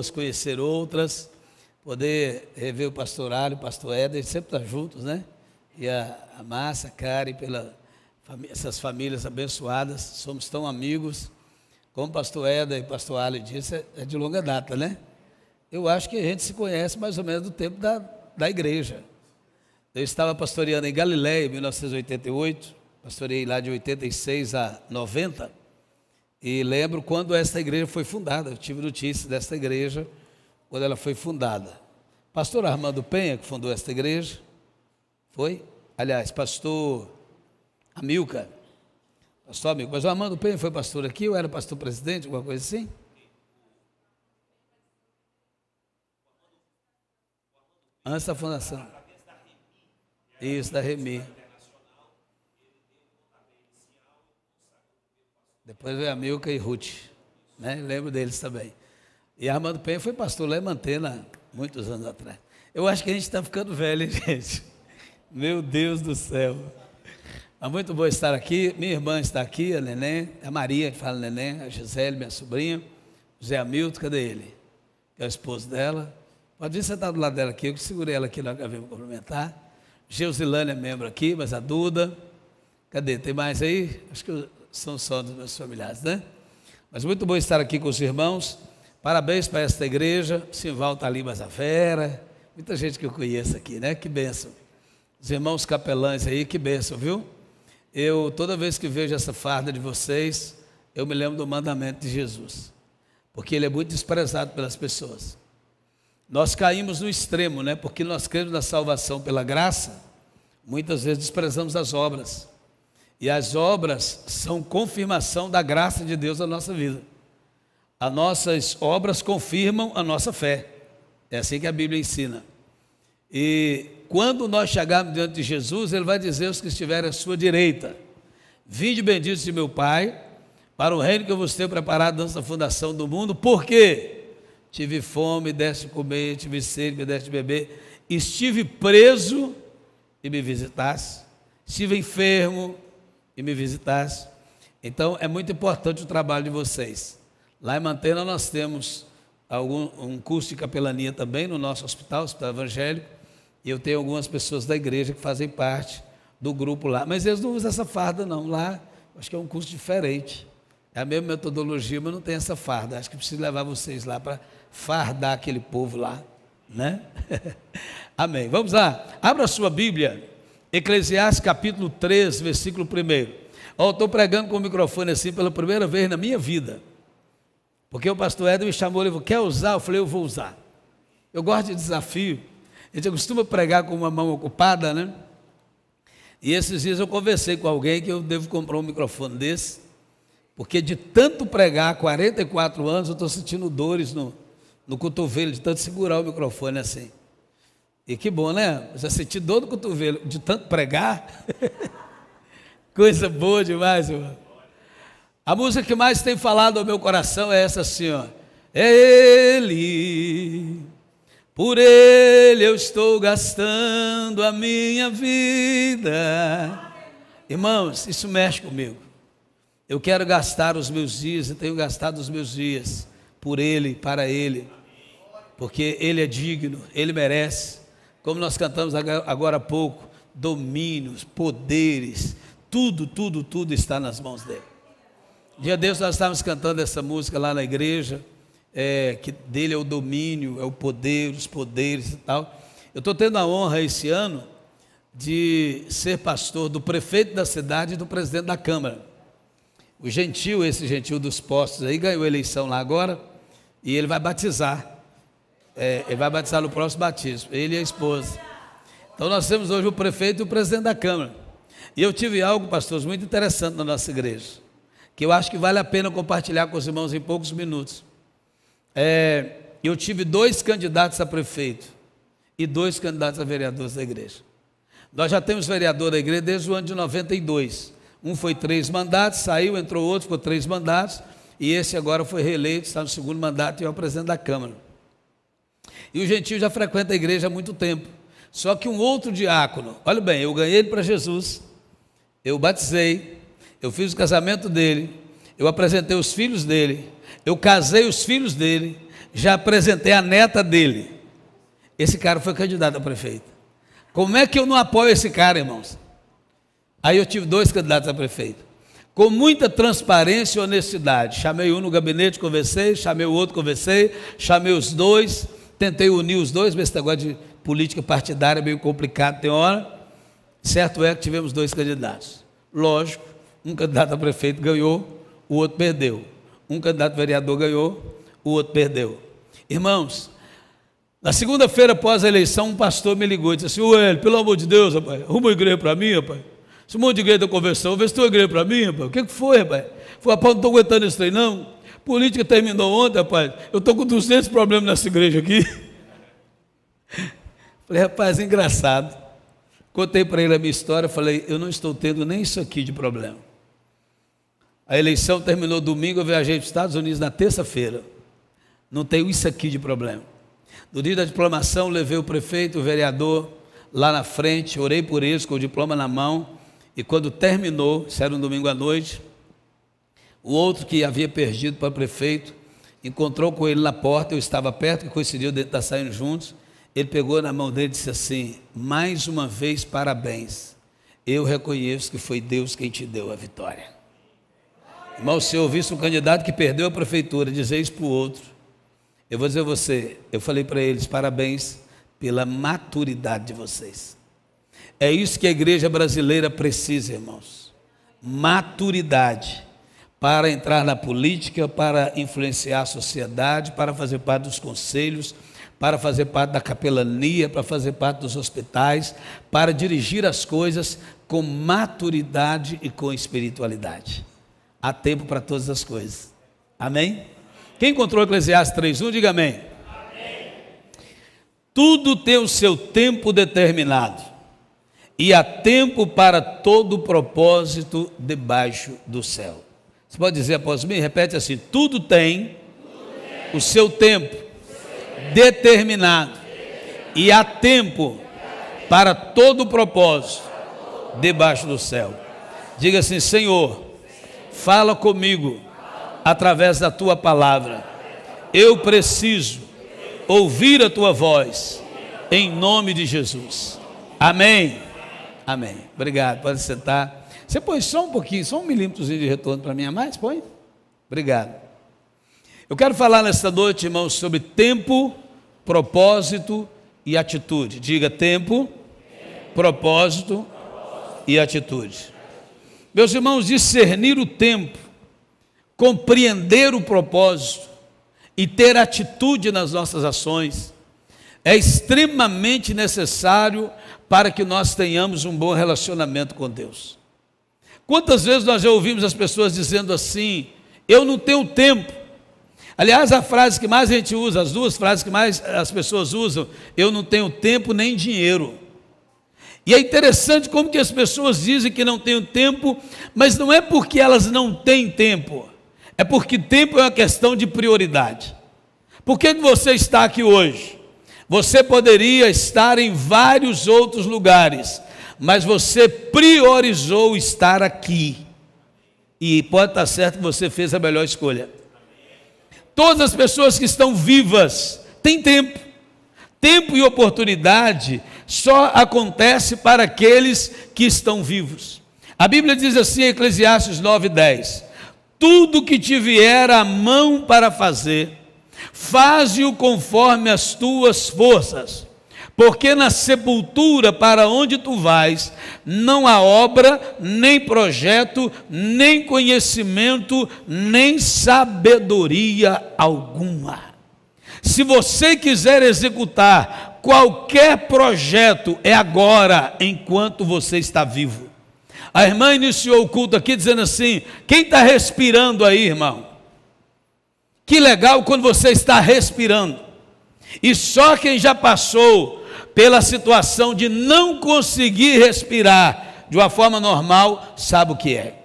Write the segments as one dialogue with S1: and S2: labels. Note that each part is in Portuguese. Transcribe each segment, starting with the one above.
S1: conhecer outras, poder rever o pastor Alho, o pastor Éder, sempre estar juntos, né? E a Márcia, a Karen, essas famílias abençoadas, somos tão amigos. Como o pastor Éder e o pastor Alho disse, é de longa data, né? Eu acho que a gente se conhece mais ou menos do tempo da igreja. Eu estava pastoreando em Galiléia em 1988, pastoreei lá de 86 a 90, e lembro quando essa igreja foi fundada. Eu tive notícia dessa igreja quando ela foi fundada. Pastor Armando Penha, que fundou essa igreja, foi? Aliás, pastor Amilcar, pastor Amilcar. Mas o Armando Penha foi pastor aqui, ou era pastor presidente, alguma coisa assim? Antes da fundação. Isso, da Remi. Depois veio Amilcar e Ruth, né? Lembro deles também. E Armando Penha foi pastor lá em Mantena, muitos anos atrás. Eu acho que a gente está ficando velho, hein, gente? Meu Deus do céu. É muito bom estar aqui. Minha irmã está aqui, a Neném, a Maria, que fala Neném, a Gisele, minha sobrinha, o Zé Hamilton, cadê ele? Que é o esposo dela. Pode vir sentar do lado dela aqui, eu que segurei ela aqui lá para vir me cumprimentar. Geusilane é membro aqui, mas a Duda. Cadê? Tem mais aí? Acho que são só dos meus familiares, né? Mas muito bom estar aqui com os irmãos. Parabéns para esta igreja. Simval está ali, mas a Vera. Muita gente que eu conheço aqui, né? Que bênção. Os irmãos capelães aí, que bênção, viu? Eu, toda vez que vejo essa farda de vocês, eu me lembro do mandamento de Jesus. Porque ele é muito desprezado pelas pessoas. Nós caímos no extremo, né? Porque nós cremos na salvação pela graça, muitas vezes desprezamos as obras. E as obras são confirmação da graça de Deus na nossa vida. As nossas obras confirmam a nossa fé. É assim que a Bíblia ensina. E quando nós chegarmos diante de Jesus, Ele vai dizer aos que estiverem à sua direita: vinde benditos de meu Pai, para o reino que eu vos tenho preparado antes da fundação do mundo. Por quê? Tive fome, me deste de comer, tive sede, me deste de beber, estive preso e me visitaste, estive enfermo e me visitaste. Então é muito importante o trabalho de vocês. Lá em Mantena nós temos um curso de capelania também no nosso hospital evangélico, e eu tenho algumas pessoas da igreja que fazem parte do grupo lá, mas eles não usam essa farda não, lá acho que é um curso diferente, é a mesma metodologia, mas não tem essa farda. Acho que preciso levar vocês lá para fardar aquele povo lá, né? Amém. Vamos lá, abra a sua Bíblia, Eclesiastes capítulo 3, versículo 1. Eu estou pregando com o microfone assim pela primeira vez na minha vida, porque o pastor Éder me chamou, ele falou: quer usar? Eu falei: eu vou usar. Eu gosto de desafio. A gente costuma pregar com uma mão ocupada, né? E esses dias eu conversei com alguém que eu devo comprar um microfone desse, porque de tanto pregar há 44 anos, eu estou sentindo dores no cotovelo, de tanto segurar o microfone assim. E que bom, né? Já senti dor no cotovelo, de tanto pregar. Coisa boa demais, irmão. A música que mais tem falado ao meu coração é essa assim, ó. É Ele, por Ele eu estou gastando a minha vida. Irmãos, isso mexe comigo. Eu quero gastar os meus dias, e tenho gastado os meus dias por Ele, para Ele, porque Ele é digno, Ele merece. Como nós cantamos agora há pouco, domínios, poderes, tudo está nas mãos dEle. Dia desses nós estávamos cantando essa música lá na igreja, que dele é o domínio, é o poder, os poderes e tal. Eu estou tendo a honra esse ano de ser pastor do prefeito da cidade e do presidente da Câmara. O Gentil, esse Gentil dos Postos aí, ganhou a eleição lá agora, e ele vai batizar. Ele vai batizar no próximo batismo, ele e a esposa. Então nós temos hoje o prefeito e o presidente da Câmara. E eu tive algo, pastores, muito interessante na nossa igreja, que eu acho que vale a pena compartilhar com os irmãos em poucos minutos. Eu tive 2 candidatos a prefeito e 2 candidatos a vereadores da igreja. Nós já temos vereador da igreja desde o ano de 92. Um foi 3 mandatos, saiu, entrou outro, ficou 3 mandatos, e esse agora foi reeleito, está no 2º mandato e é o presidente da Câmara. E o Gentil já frequenta a igreja há muito tempo. Só que um outro diácono, olha bem, eu ganhei ele para Jesus, eu batizei, eu fiz o casamento dele, eu apresentei os filhos dele, eu casei os filhos dele, já apresentei a neta dele. Esse cara foi candidato a prefeito. Como é que eu não apoio esse cara, irmãos? Aí eu tive 2 candidatos a prefeito. Com muita transparência e honestidade. Chamei um no gabinete, conversei, chamei o outro, conversei, chamei os 2, tentei unir os 2, mas esse negócio de política partidária é meio complicado, tem hora. Certo é que tivemos 2 candidatos. Lógico, um candidato a prefeito ganhou, o outro perdeu. Um candidato a vereador ganhou, o outro perdeu. Irmãos, na segunda-feira após a eleição, um pastor me ligou e disse assim: Ué, pelo amor de Deus, rapaz, arruma uma igreja para mim, rapaz. Esse monte de igreja da conversão, vê se tem uma igreja para mim, rapaz. O que foi, rapaz? Falei, rapaz, não estou aguentando esse trem, não. Política terminou ontem, rapaz. Eu estou com 200 problemas nessa igreja aqui. Falei, rapaz, engraçado. Contei para ele a minha história, falei, eu não estou tendo nem isso aqui de problema. A eleição terminou domingo, eu viajei para os Estados Unidos na terça-feira. Não tenho isso aqui de problema. No dia da diplomação, levei o prefeito, o vereador lá na frente, orei por eles com o diploma na mão, e quando terminou, isso era um domingo à noite, o outro que havia perdido para o prefeito, encontrou com ele na porta, eu estava perto, que coincidiu de estar saindo juntos, ele pegou na mão dele e disse assim: mais uma vez, parabéns, eu reconheço que foi Deus quem te deu a vitória. Irmão, se eu ouvisse um candidato que perdeu a prefeitura dizer isso para o outro, eu vou dizer a você, eu falei para eles, parabéns pela maturidade de vocês. É isso que a igreja brasileira precisa, irmãos. Maturidade para entrar na política, para influenciar a sociedade, para fazer parte dos conselhos, para fazer parte da capelania, para fazer parte dos hospitais, para dirigir as coisas com maturidade e com espiritualidade. Há tempo para todas as coisas. Amém? Quem encontrou Eclesiastes 3:1, diga amém. Amém. Tudo tem o seu tempo determinado, e há tempo para todo propósito debaixo do céu. Você pode dizer após mim? Repete assim: tudo tem o seu tempo determinado, e há tempo para todo propósito debaixo do céu. Diga assim: Senhor, fala comigo através da tua palavra. Eu preciso ouvir a tua voz, em nome de Jesus. Amém. Amém. Obrigado, pode sentar. Você põe só um pouquinho, só 1 milímetrozinho de retorno para mim a mais, põe? Obrigado. Eu quero falar nesta noite, irmãos, sobre tempo, propósito e atitude. Diga tempo, propósito e atitude. Meus irmãos, discernir o tempo, compreender o propósito e ter atitude nas nossas ações é extremamente necessário para que nós tenhamos um bom relacionamento com Deus. Quantas vezes nós já ouvimos as pessoas dizendo assim: eu não tenho tempo. Aliás, a frase que mais a gente usa, as 2 frases que mais as pessoas usam: eu não tenho tempo nem dinheiro. E é interessante como que as pessoas dizem que não têm tempo, mas não é porque elas não têm tempo, é porque tempo é uma questão de prioridade. Por que você está aqui hoje? Você poderia estar em vários outros lugares, mas você priorizou estar aqui, e pode estar certo que você fez a melhor escolha. Todas as pessoas que estão vivas têm tempo. Tempo e oportunidade só acontece para aqueles que estão vivos. A Bíblia diz assim em Eclesiastes 9:10: tudo que te vier à mão para fazer, faze-o conforme as tuas forças, porque na sepultura para onde tu vais, não há obra, nem projeto, nem conhecimento, nem sabedoria alguma. Se você quiser executar qualquer projeto, é agora, enquanto você está vivo. A irmã iniciou o culto aqui dizendo assim: quem está respirando aí, irmão? Que legal quando você está respirando. E só quem já passou pela situação de não conseguir respirar de uma forma normal sabe o que é.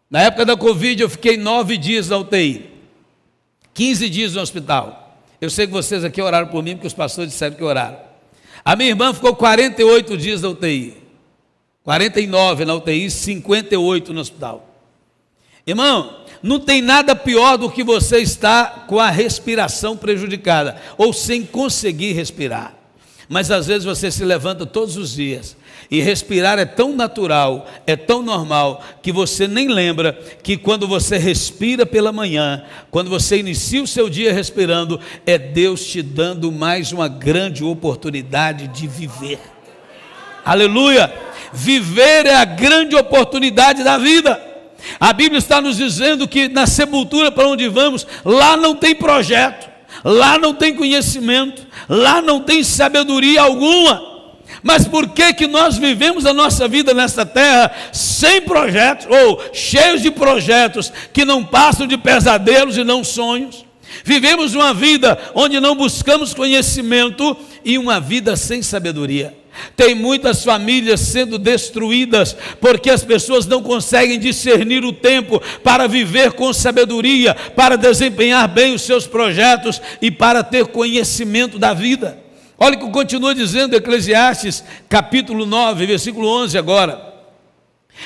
S1: Na época da Covid eu fiquei 9 dias na UTI, 15 dias no hospital. Eu sei que vocês aqui oraram por mim, porque os pastores disseram que oraram. A minha irmã ficou 48 dias na UTI, 49 na UTI, 58 no hospital. Irmão, não tem nada pior do que você estar com a respiração prejudicada, ou sem conseguir respirar. Mas às vezes você se levanta todos os dias, e respirar é tão natural, é tão normal, que você nem lembra que quando você respira pela manhã, quando você inicia o seu dia respirando, é Deus te dando mais uma grande oportunidade de viver. Aleluia! Viver é a grande oportunidade da vida. A Bíblia está nos dizendo que na sepultura para onde vamos, lá não tem projeto, lá não tem conhecimento, lá não tem sabedoria alguma. Mas por que nós vivemos a nossa vida nesta terra sem projetos, ou cheios de projetos que não passam de pesadelos e não sonhos? Vivemos uma vida onde não buscamos conhecimento e uma vida sem sabedoria. Tem muitas famílias sendo destruídas porque as pessoas não conseguem discernir o tempo para viver com sabedoria, para desempenhar bem os seus projetos e para ter conhecimento da vida. Olha o que continua dizendo Eclesiastes capítulo 9, versículo 11 agora.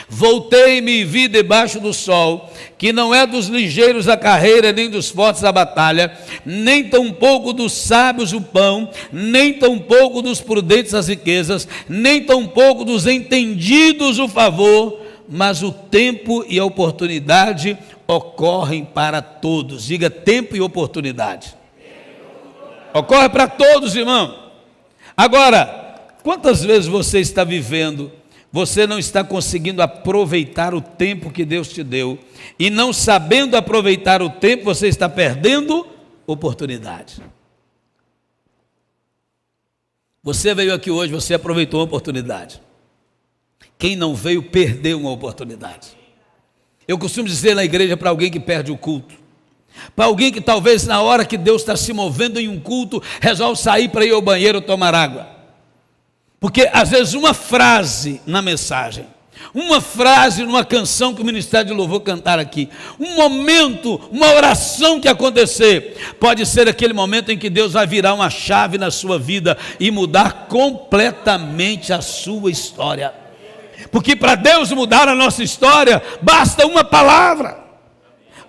S1: Voltei-me e vi debaixo do sol, que não é dos ligeiros a carreira, nem dos fortes a batalha, nem tampouco dos sábios o pão, nem tampouco dos prudentes as riquezas, nem tampouco dos entendidos o favor, mas o tempo e a oportunidade ocorrem para todos. Diga tempo e oportunidade. Ocorre para todos, irmão. Agora, quantas vezes você está vivendo, você não está conseguindo aproveitar o tempo que Deus te deu, e não sabendo aproveitar o tempo, você está perdendo oportunidade. Você veio aqui hoje, você aproveitou uma oportunidade. Quem não veio, perdeu uma oportunidade. Eu costumo dizer na igreja para alguém que perde o culto, para alguém que talvez na hora que Deus está se movendo em um culto, resolve sair para ir ao banheiro tomar água. Porque às vezes uma frase na mensagem, uma frase numa canção que o Ministério de Louvor cantar aqui, um momento, uma oração que acontecer, pode ser aquele momento em que Deus vai virar uma chave na sua vida e mudar completamente a sua história. Porque para Deus mudar a nossa história, basta uma palavra,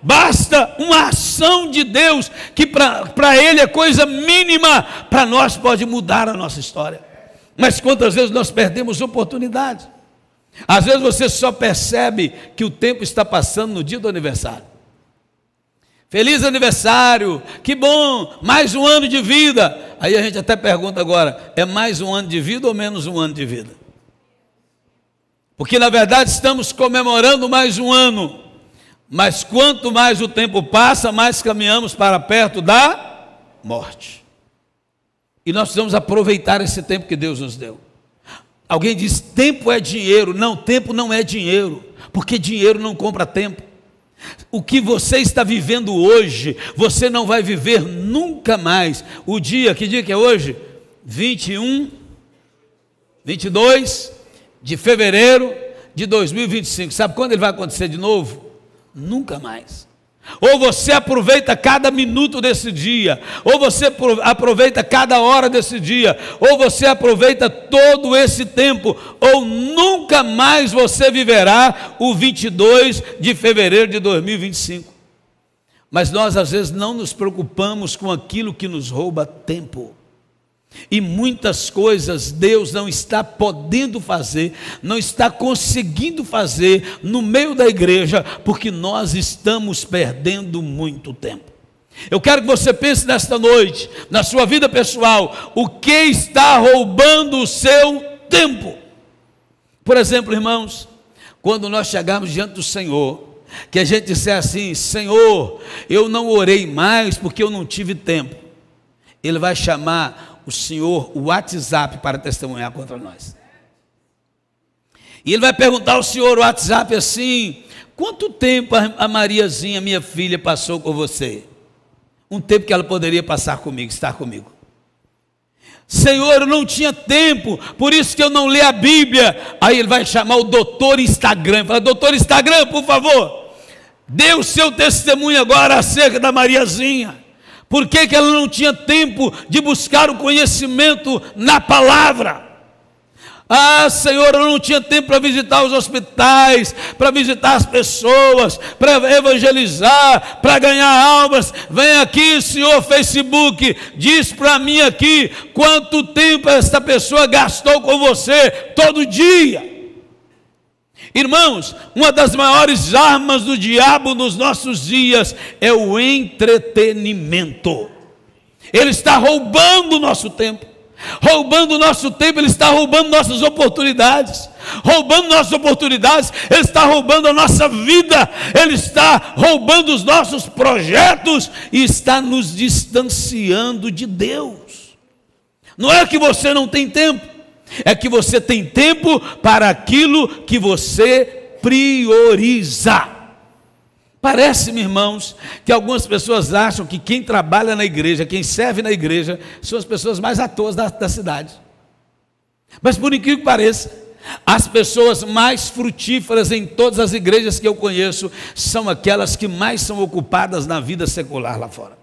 S1: basta uma ação de Deus, que para Ele é coisa mínima, para nós pode mudar a nossa história. Mas quantas vezes nós perdemos oportunidade? Às vezes você só percebe que o tempo está passando no dia do aniversário. Feliz aniversário, que bom, mais um ano de vida. Aí a gente até pergunta agora, é mais um ano de vida ou menos um ano de vida? Porque na verdade estamos comemorando mais um ano, mas quanto mais o tempo passa, mais caminhamos para perto da morte. E nós precisamos aproveitar esse tempo que Deus nos deu. Alguém diz, tempo é dinheiro. Não, tempo não é dinheiro, porque dinheiro não compra tempo. O que você está vivendo hoje, você não vai viver nunca mais. O dia, que dia que é hoje? 22 de fevereiro de 2025. Sabe quando ele vai acontecer de novo? Nunca mais. Ou você aproveita cada minuto desse dia, ou você aproveita cada hora desse dia, ou você aproveita todo esse tempo, ou nunca mais você viverá o 22 de fevereiro de 2025. Mas nós às vezes não nos preocupamos com aquilo que nos rouba tempo. E muitas coisas Deus não está podendo fazer, não está conseguindo fazer no meio da igreja, porque nós estamos perdendo muito tempo. Eu quero que você pense nesta noite, na sua vida pessoal, o que está roubando o seu tempo. Por exemplo, irmãos, quando nós chegarmos diante do Senhor, que a gente disser assim, Senhor, eu não orei mais porque eu não tive tempo. Ele vai chamar o Senhor, o WhatsApp, para testemunhar contra nós. E ele vai perguntar ao Senhor, o WhatsApp, assim, quanto tempo a Mariazinha, minha filha, passou com você? Um tempo que ela poderia passar comigo, estar comigo. Senhor, eu não tinha tempo, por isso que eu não li a Bíblia. Aí ele vai chamar o doutor Instagram, fala, doutor Instagram, por favor, dê o seu testemunho agora acerca da Mariazinha. Por que ela não tinha tempo de buscar o conhecimento na palavra? Ah, Senhor, eu não tinha tempo para visitar os hospitais, para visitar as pessoas, para evangelizar, para ganhar almas. Vem aqui, Senhor Facebook, diz para mim aqui quanto tempo esta pessoa gastou com você todo dia. Irmãos, uma das maiores armas do diabo nos nossos dias é o entretenimento. Ele está roubando o nosso tempo. Roubando o nosso tempo, ele está roubando nossas oportunidades. Roubando nossas oportunidades, ele está roubando a nossa vida. Ele está roubando os nossos projetos e está nos distanciando de Deus. Não é que você não tem tempo, é que você tem tempo para aquilo que você prioriza. Parece-me, irmãos, que algumas pessoas acham que quem trabalha na igreja, quem serve na igreja, são as pessoas mais à toa da cidade. Mas por incrível que pareça, as pessoas mais frutíferas em todas as igrejas que eu conheço são aquelas que mais são ocupadas na vida secular lá fora.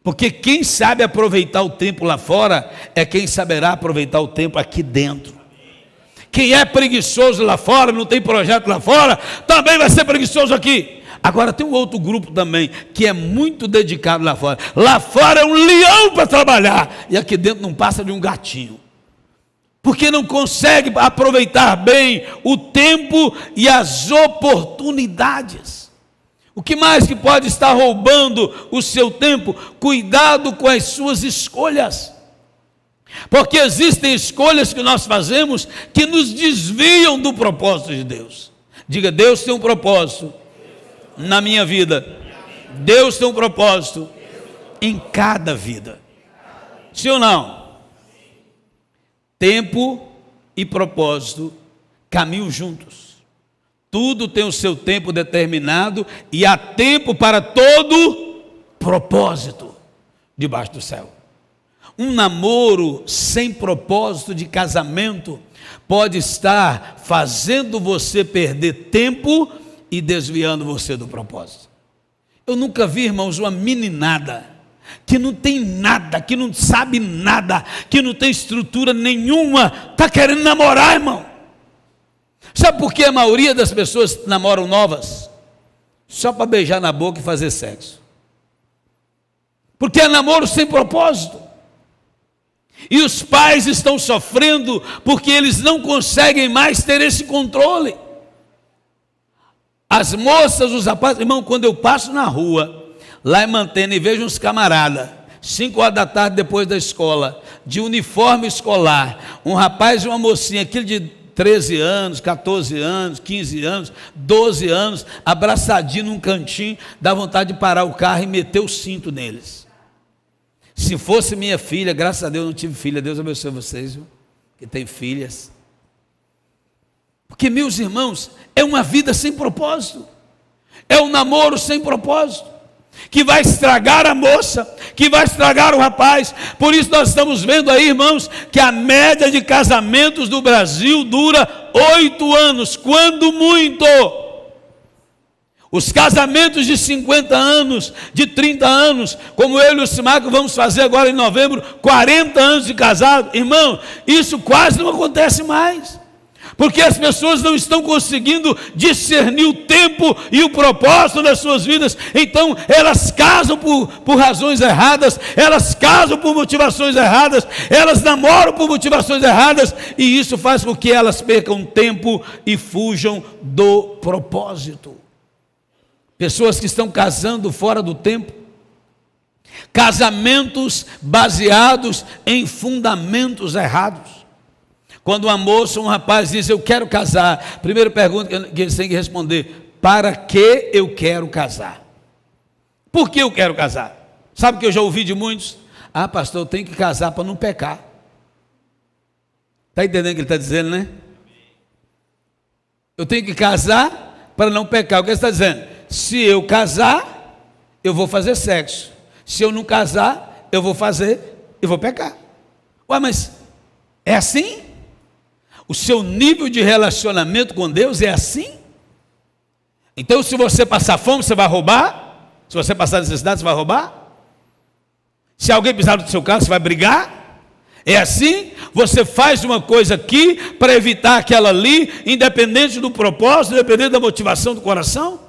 S1: Porque quem sabe aproveitar o tempo lá fora é quem saberá aproveitar o tempo aqui dentro. Quem é preguiçoso lá fora, não tem projeto lá fora, também vai ser preguiçoso aqui. Agora tem um outro grupo também, que é muito dedicado lá fora. Lá fora é um leão para trabalhar, e aqui dentro não passa de um gatinho. Porque não consegue aproveitar bem o tempo e as oportunidades. O que mais que pode estar roubando o seu tempo? Cuidado com as suas escolhas. Porque existem escolhas que nós fazemos que nos desviam do propósito de Deus. Diga, Deus tem um propósito na minha vida. Deus tem um propósito em cada vida. Sim ou não? Tempo e propósito caminham juntos. Tudo tem o seu tempo determinado e há tempo para todo propósito debaixo do céu. Um namoro sem propósito de casamento pode estar fazendo você perder tempo e desviando você do propósito. Eu nunca vi, irmãos, uma meninada que não tem nada, que não sabe nada, que não tem estrutura nenhuma, está querendo namorar, irmão. Sabe por que a maioria das pessoas namoram novas? Só para beijar na boca e fazer sexo. Porque é namoro sem propósito. E os pais estão sofrendo porque eles não conseguem mais ter esse controle. As moças, os rapazes, irmão, quando eu passo na rua, lá em Mantena, e vejo uns camaradas, 5 horas da tarde depois da escola, de uniforme escolar, um rapaz e uma mocinha, aquele de 13 anos, 14 anos, 15 anos, 12 anos, abraçadinho num cantinho, dá vontade de parar o carro e meter o cinto neles. Se fosse minha filha, graças a Deus eu não tive filha, Deus abençoe vocês, viu? Que tem filhas. Porque, meus irmãos, é uma vida sem propósito, é um namoro sem propósito, que vai estragar a moça, que vai estragar o rapaz. Por isso nós estamos vendo aí, irmãos, que a média de casamentos do Brasil dura 8 anos, quando muito. Os casamentos de 50 anos, de 30 anos, como eu e o Simaco vamos fazer agora em novembro, 40 anos de casado, irmão, isso quase não acontece mais, porque as pessoas não estão conseguindo discernir o tempo e o propósito das suas vidas. Então elas casam por razões erradas, elas casam por motivações erradas, elas namoram por motivações erradas, e isso faz com que elas percam tempo e fujam do propósito. Pessoas que estão casando fora do tempo, casamentos baseados em fundamentos errados. Quando uma moça ou um rapaz diz, eu quero casar, primeira pergunta que eles têm que responder, para que eu quero casar? Por que eu quero casar? Sabe o que eu já ouvi de muitos? Ah, pastor, eu tenho que casar para não pecar. Está entendendo o que ele está dizendo, né? Eu tenho que casar para não pecar. O que ele está dizendo? Se eu casar, eu vou fazer sexo. Se eu não casar, eu vou pecar. Ué, mas é assim? O seu nível de relacionamento com Deus é assim? Então, se você passar fome, você vai roubar? Se você passar necessidade, você vai roubar? Se alguém pisar no seu carro, você vai brigar? É assim? Você faz uma coisa aqui para evitar aquela ali, independente do propósito, independente da motivação do coração?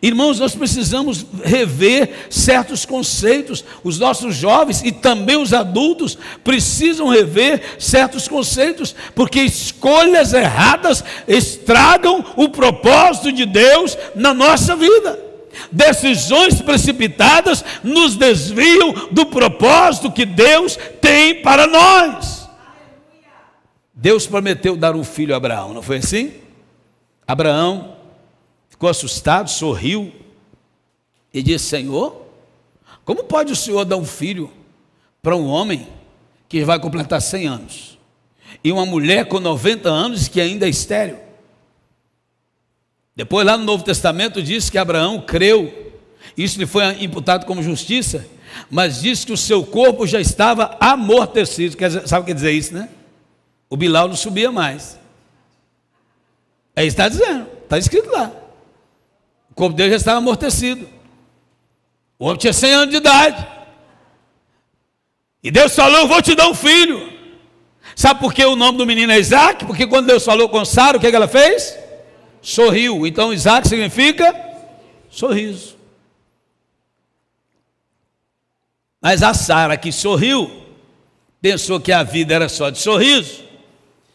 S1: Irmãos, nós precisamos rever certos conceitos. Os nossos jovens e também os adultos precisam rever certos conceitos, porque escolhas erradas estragam o propósito de Deus na nossa vida. Decisões precipitadas nos desviam do propósito que Deus tem para nós. Deus prometeu dar um filho a Abraão, não foi assim? Abraão ficou assustado, sorriu e disse: Senhor, como pode o Senhor dar um filho para um homem que vai completar 100 anos e uma mulher com 90 anos que ainda é estéril? Depois lá no Novo Testamento diz que Abraão creu, isso lhe foi imputado como justiça, mas diz que o seu corpo já estava amortecido. Sabe o que quer dizer isso, né? O Bilal não subia mais. Aí está dizendo, está escrito lá. O corpo dele já estava amortecido. O homem tinha 100 anos de idade. E Deus falou: eu vou te dar um filho. Sabe por que o nome do menino é Isaac? Porque quando Deus falou com Sara, o que ela fez? Sorriu. Então Isaac significa sorriso. Mas a Sara, que sorriu, pensou que a vida era só de sorriso,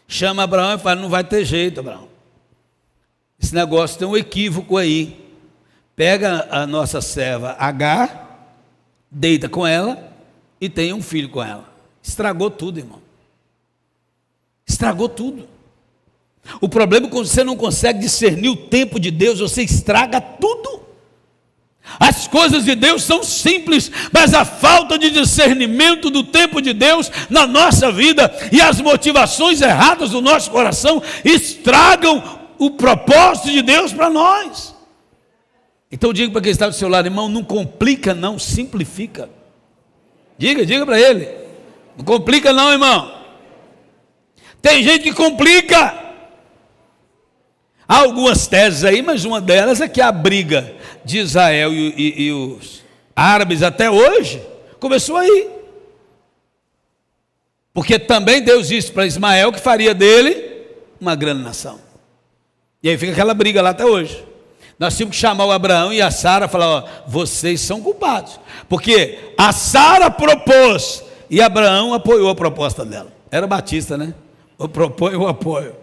S1: chama Abraão e fala: não vai ter jeito, Abraão, esse negócio tem um equívoco aí. Pega a nossa serva Agar, deita com ela e tem um filho com ela. Estragou tudo, irmão. Estragou tudo. O problema é quando você não consegue discernir o tempo de Deus, você estraga tudo. As coisas de Deus são simples, mas a falta de discernimento do tempo de Deus na nossa vida e as motivações erradas do nosso coração estragam o propósito de Deus para nós. Então diga para quem está do seu lado: irmão, não complica não, simplifica. Diga para ele: não complica não, irmão. Tem gente que complica. Há algumas teses aí, mas uma delas é que a briga de Israel e os árabes até hoje começou aí. Porque também Deus disse para Ismael que faria dele uma grande nação. E aí fica aquela briga lá até hoje. Nós tínhamos que chamar o Abraão e a Sara e falar: ó, vocês são culpados. Porque a Sara propôs e Abraão apoiou a proposta dela. Era batista, né? Eu proponho, eu apoio.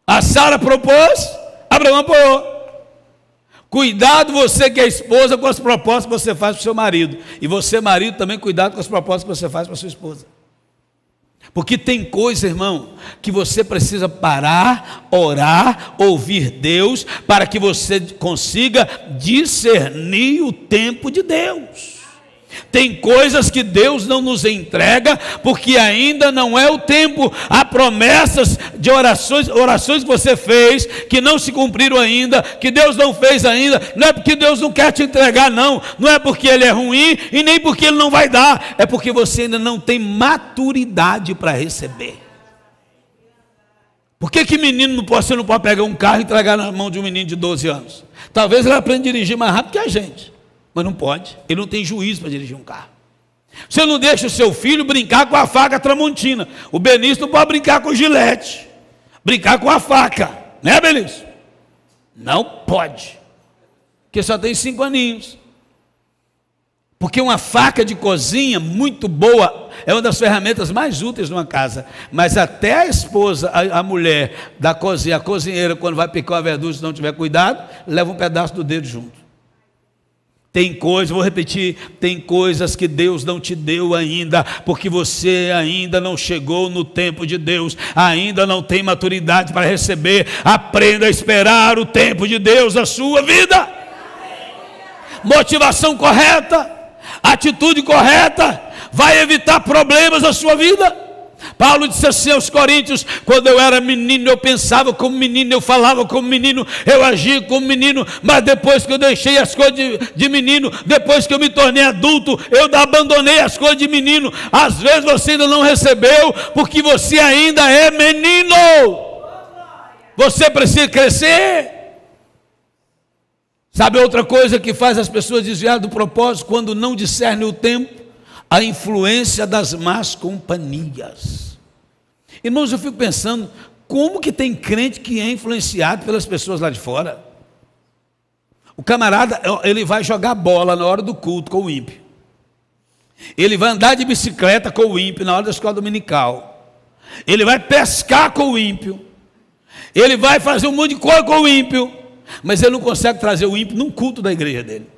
S1: A Sara propôs, Abraão apoiou. Cuidado você que é esposa com as propostas que você faz para o seu marido. E você, marido, também cuidado com as propostas que você faz para a sua esposa. Porque tem coisa, irmão, que você precisa parar, orar, ouvir Deus, para que você consiga discernir o tempo de Deus. Tem coisas que Deus não nos entrega, porque ainda não é o tempo. Há promessas de orações que você fez, que não se cumpriram ainda, que Deus não fez ainda. Não é porque Deus não quer te entregar, não. Não é porque Ele é ruim, e nem porque Ele não vai dar. É porque você ainda não tem maturidade para receber. Por que menino você não pode pegar um carro e entregar na mão de um menino de 12 anos? Talvez ele aprenda a dirigir mais rápido que a gente. Mas não pode, ele não tem juízo para dirigir um carro. Você não deixa o seu filho brincar com a faca Tramontina. O Benício não pode brincar com o Gilete, brincar com a faca, né, Benício? Não pode, porque só tem 5 aninhos. Porque uma faca de cozinha muito boa é uma das ferramentas mais úteis numa casa. Mas até a esposa, a mulher da cozinha, a cozinheira, quando vai picar uma verdura, se não tiver cuidado, leva um pedaço do dedo junto. Tem coisas, vou repetir, tem coisas que Deus não te deu ainda, porque você ainda não chegou no tempo de Deus, ainda não tem maturidade para receber. Aprenda a esperar o tempo de Deus na sua vida. Motivação correta, atitude correta, vai evitar problemas na sua vida. Paulo disse assim aos Coríntios: quando eu era menino eu pensava como menino, eu falava como menino, eu agia como menino, mas depois que eu deixei as coisas de menino, depois que eu me tornei adulto, eu abandonei as coisas de menino. Às vezes você ainda não recebeu, porque você ainda é menino. Você precisa crescer. Sabe outra coisa que faz as pessoas desviar do propósito? Quando não discernem o tempo, a influência das más companhias. Irmãos, eu fico pensando, como que tem crente que é influenciado pelas pessoas lá de fora? O camarada, ele vai jogar bola na hora do culto com o ímpio. Ele vai andar de bicicleta com o ímpio na hora da escola dominical. Ele vai pescar com o ímpio. Ele vai fazer um monte de coisa com o ímpio. Mas ele não consegue trazer o ímpio num culto da igreja dele.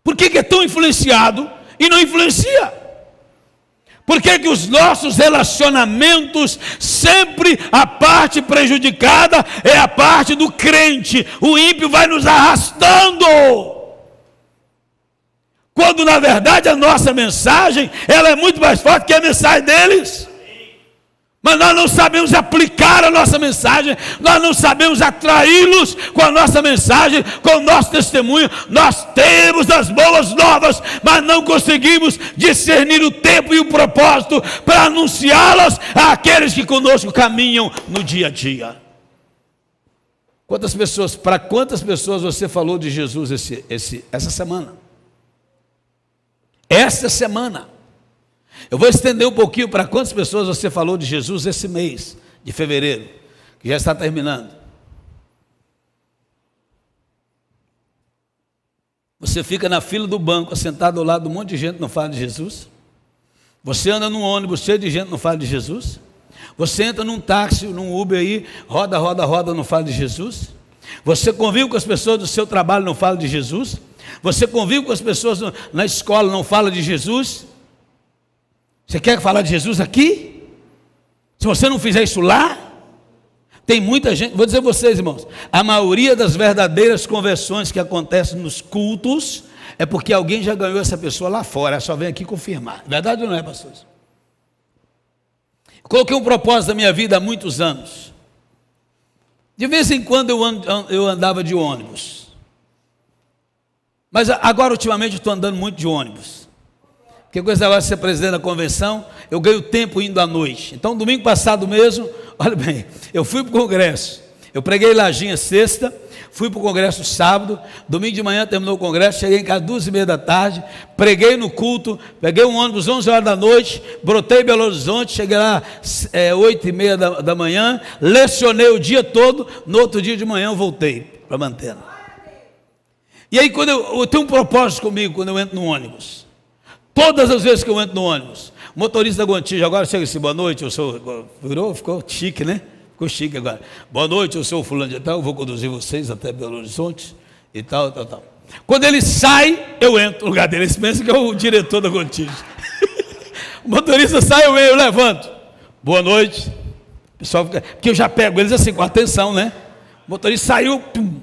S1: Por que é tão influenciado e não influencia? Por que os nossos relacionamentos, sempre a parte prejudicada é a parte do crente? O ímpio vai nos arrastando. Quando na verdade a nossa mensagem, ela é muito mais forte que a mensagem deles. Mas nós não sabemos aplicar a nossa mensagem, nós não sabemos atraí-los com a nossa mensagem, com o nosso testemunho. Nós temos as boas novas, mas não conseguimos discernir o tempo e o propósito para anunciá-las àqueles que conosco caminham no dia a dia. Para quantas pessoas você falou de Jesus essa semana? Essa semana. Eu vou estender um pouquinho para quantas pessoas você falou de Jesus esse mês de fevereiro, que já está terminando. Você fica na fila do banco, sentado ao lado de um monte de gente que não fala de Jesus. Você anda num ônibus cheio de gente que não fala de Jesus. Você entra num táxi, num Uber aí, roda, não fala de Jesus. Você convive com as pessoas do seu trabalho, não fala de Jesus. Você convive com as pessoas na escola, não fala de Jesus. Você quer falar de Jesus aqui? Se você não fizer isso lá, tem muita gente. Vou dizer a vocês, irmãos, a maioria das verdadeiras conversões que acontecem nos cultos é porque alguém já ganhou essa pessoa lá fora, só vem aqui confirmar. Verdade ou não é, pastores? Coloquei um propósito da minha vida há muitos anos. De vez em quando eu andava de ônibus, mas agora ultimamente eu estou andando muito de ônibus. Porque com esse negócio de ser presidente da convenção, eu ganho tempo indo à noite. Então, domingo passado mesmo, olha bem, eu fui para o congresso. Eu preguei em Lajinha sexta, fui para o congresso sábado, domingo de manhã terminou o congresso, cheguei em casa 2h30 da tarde, preguei no culto, peguei um ônibus 11 horas da noite, brotei em Belo Horizonte, cheguei lá 8h30 da manhã, lecionei o dia todo, no outro dia de manhã eu voltei para Mantena. E aí quando eu tenho um propósito comigo, quando eu entro no ônibus. Todas as vezes que eu entro no ônibus, motorista da Gontijo, agora chega assim, boa noite, eu sou, ficou chique, né? Ficou chique agora. Boa noite, eu sou o fulano de tal, eu vou conduzir vocês até Belo Horizonte e tal. Quando ele sai, eu entro no lugar dele, eles pensam que é o diretor da Gontijo. O motorista sai, eu levanto. Boa noite. O pessoal fica, porque eu já pego eles assim, com atenção, né? O motorista saiu, pum.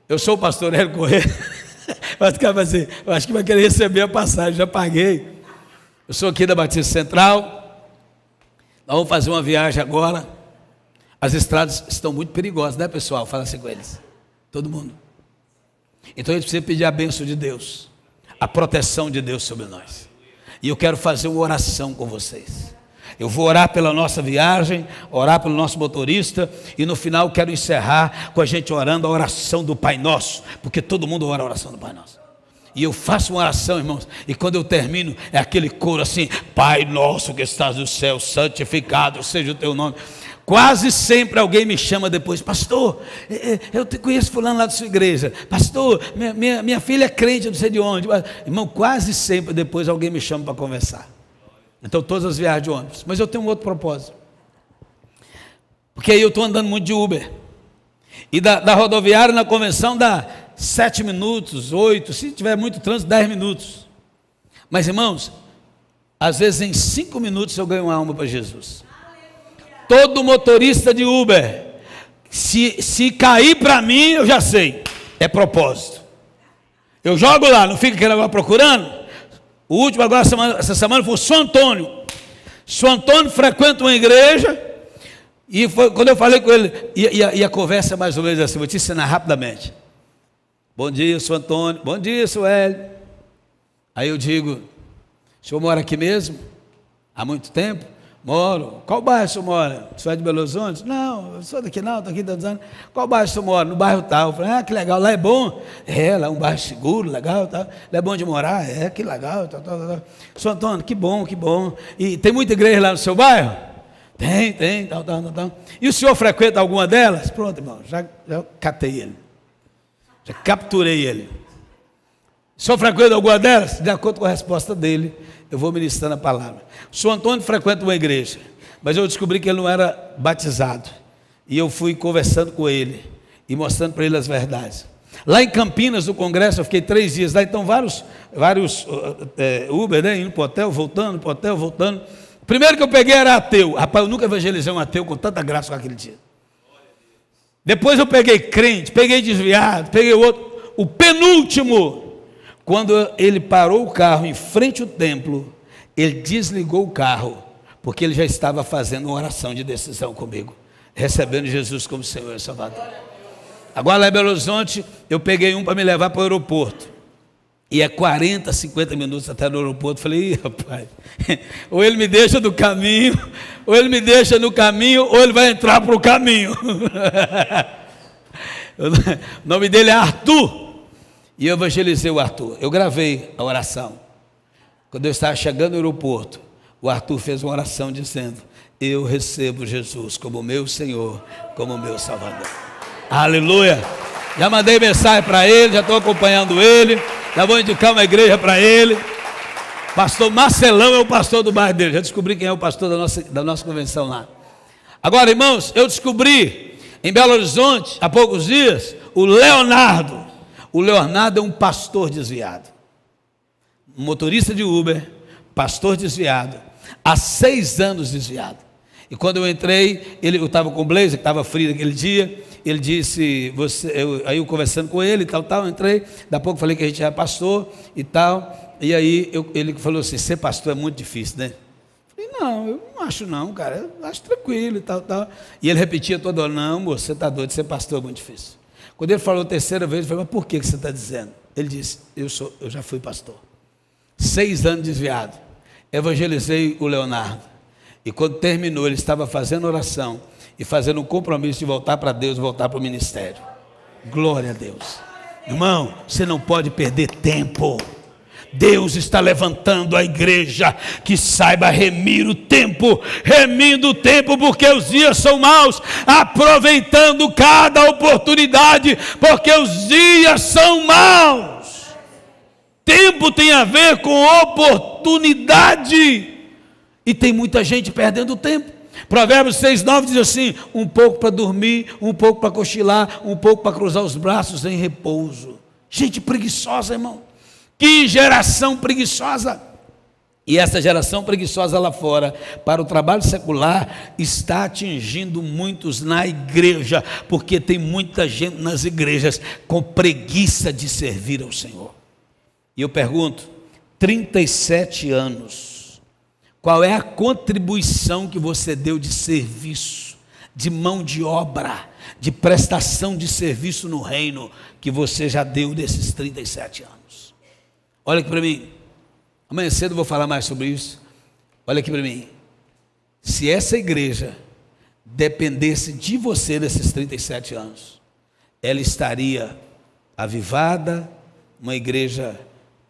S1: Eu sou o pastor Hélio Corrêa. Eu acho que vai querer receber a passagem, já paguei. Eu sou aqui da Batista Central. Nós vamos fazer uma viagem agora. As estradas estão muito perigosas, né, pessoal? Fala assim com eles. Todo mundo. Então a gente precisa pedir a bênção de Deus, a proteção de Deus sobre nós. E eu quero fazer uma oração com vocês. Eu vou orar pela nossa viagem, orar pelo nosso motorista, e no final quero encerrar com a gente orando a oração do Pai Nosso, porque todo mundo ora a oração do Pai Nosso. E eu faço uma oração, irmãos, e quando eu termino, é aquele coro assim: Pai Nosso que estás no céu, santificado seja o teu nome. Quase sempre alguém me chama depois: pastor, eu te conheço fulano lá da sua igreja, pastor, minha filha é crente, não sei de onde. Irmão, quase sempre depois alguém me chama para conversar. Então todas as viagens de ônibus. Mas eu tenho um outro propósito, porque aí eu estou andando muito de Uber, e da rodoviária na convenção dá 7 minutos, 8, se tiver muito trânsito, 10 minutos. Mas irmãos, às vezes em 5 minutos eu ganho uma alma para Jesus. Todo motorista de Uber, se cair para mim, eu já sei, é propósito. Eu jogo lá, não fica aquele negócio procurando. O último agora, essa semana, foi o São Antônio. São Antônio frequenta uma igreja, e foi, quando eu falei com ele, e a conversa é mais ou menos assim, vou te ensinar rapidamente. Bom dia, São Antônio. Bom dia, Sueli. Aí eu digo: o senhor mora aqui mesmo? Há muito tempo? Moro. Qual bairro o senhor mora? O senhor é de Belo Horizonte? Não, eu sou daqui não, estou aqui tantos anos. Qual bairro o senhor mora? No bairro tal. Eu falei, ah, que legal, lá é bom? É, lá é um bairro seguro, legal, tal. Lá é bom de morar? É, que legal, tal. Senhor Antônio, que bom, que bom. E tem muita igreja lá no seu bairro? Tem, tal. E o senhor frequenta alguma delas? Pronto, irmão, já catei ele. Já capturei ele. O senhor frequenta alguma delas? De acordo com a resposta dele, eu vou ministrando a palavra. O senhor Antônio frequenta uma igreja, mas eu descobri que ele não era batizado. E eu fui conversando com ele e mostrando para ele as verdades. Lá em Campinas, no congresso, eu fiquei 3 dias lá, então vários Uber, né, indo para o hotel, voltando para o hotel, voltando. O primeiro que eu peguei era ateu. Rapaz, eu nunca evangelizei um ateu com tanta graça como aquele dia. Depois eu peguei crente, peguei desviado, peguei outro. O penúltimo, quando ele parou o carro em frente ao templo, ele desligou o carro, porque ele já estava fazendo uma oração de decisão comigo, recebendo Jesus como Senhor e Salvador. Agora lá em Belo Horizonte, eu peguei um para me levar para o aeroporto, e é 40, 50 minutos até no aeroporto. Falei, ih, rapaz, ou ele me deixa no caminho, ou ele me deixa no caminho, ou ele vai entrar para o caminho. O nome dele é Arthur. E eu evangelizei o Arthur. Eu gravei a oração. Quando eu estava chegando no aeroporto, o Arthur fez uma oração dizendo: eu recebo Jesus como meu Senhor, como meu Salvador. Aleluia! Já mandei mensagem para ele, já estou acompanhando ele, já vou indicar uma igreja para ele. Pastor Marcelão é o pastor do bairro dele. Já descobri quem é o pastor da nossa convenção lá. Agora, irmãos, eu descobri em Belo Horizonte, há poucos dias, o Leonardo. O Leonardo é um pastor desviado, um motorista de Uber, pastor desviado, há 6 anos desviado. E quando eu entrei, eu estava com o blazer, que estava frio naquele dia, ele disse, aí eu conversando com ele e tal, eu entrei, daqui a pouco falei que a gente era pastor e tal, e aí ele falou assim, ser pastor é muito difícil, né? Eu falei, não, eu não acho não, cara, eu acho tranquilo e tal. E ele repetia toda hora, não, moço, você está doido, ser pastor é muito difícil. Quando ele falou a 3ª vez, eu falei, mas por que você está dizendo? Ele disse, eu já fui pastor. 6 anos desviado. Evangelizei o Leonardo. E quando terminou, ele estava fazendo oração e fazendo um compromisso de voltar para Deus, voltar para o ministério. Glória a Deus. Irmão, você não pode perder tempo. Deus está levantando a igreja que saiba remir o tempo, remindo o tempo, porque os dias são maus, aproveitando cada oportunidade, porque os dias são maus. Tempo tem a ver com oportunidade, e tem muita gente perdendo tempo. Provérbios 6:9 diz assim: um pouco para dormir, um pouco para cochilar, um pouco para cruzar os braços em repouso. Gente preguiçosa, irmão. Que geração preguiçosa! E essa geração preguiçosa lá fora, para o trabalho secular, está atingindo muitos na igreja, porque tem muita gente nas igrejas com preguiça de servir ao Senhor. E eu pergunto, 37 anos, qual é a contribuição que você deu de serviço, de mão de obra, de prestação de serviço no reino, que você já deu desses 37 anos? Olha aqui para mim, amanhã cedo eu vou falar mais sobre isso. Olha aqui para mim, se essa igreja dependesse de você nesses 37 anos, ela estaria avivada, uma igreja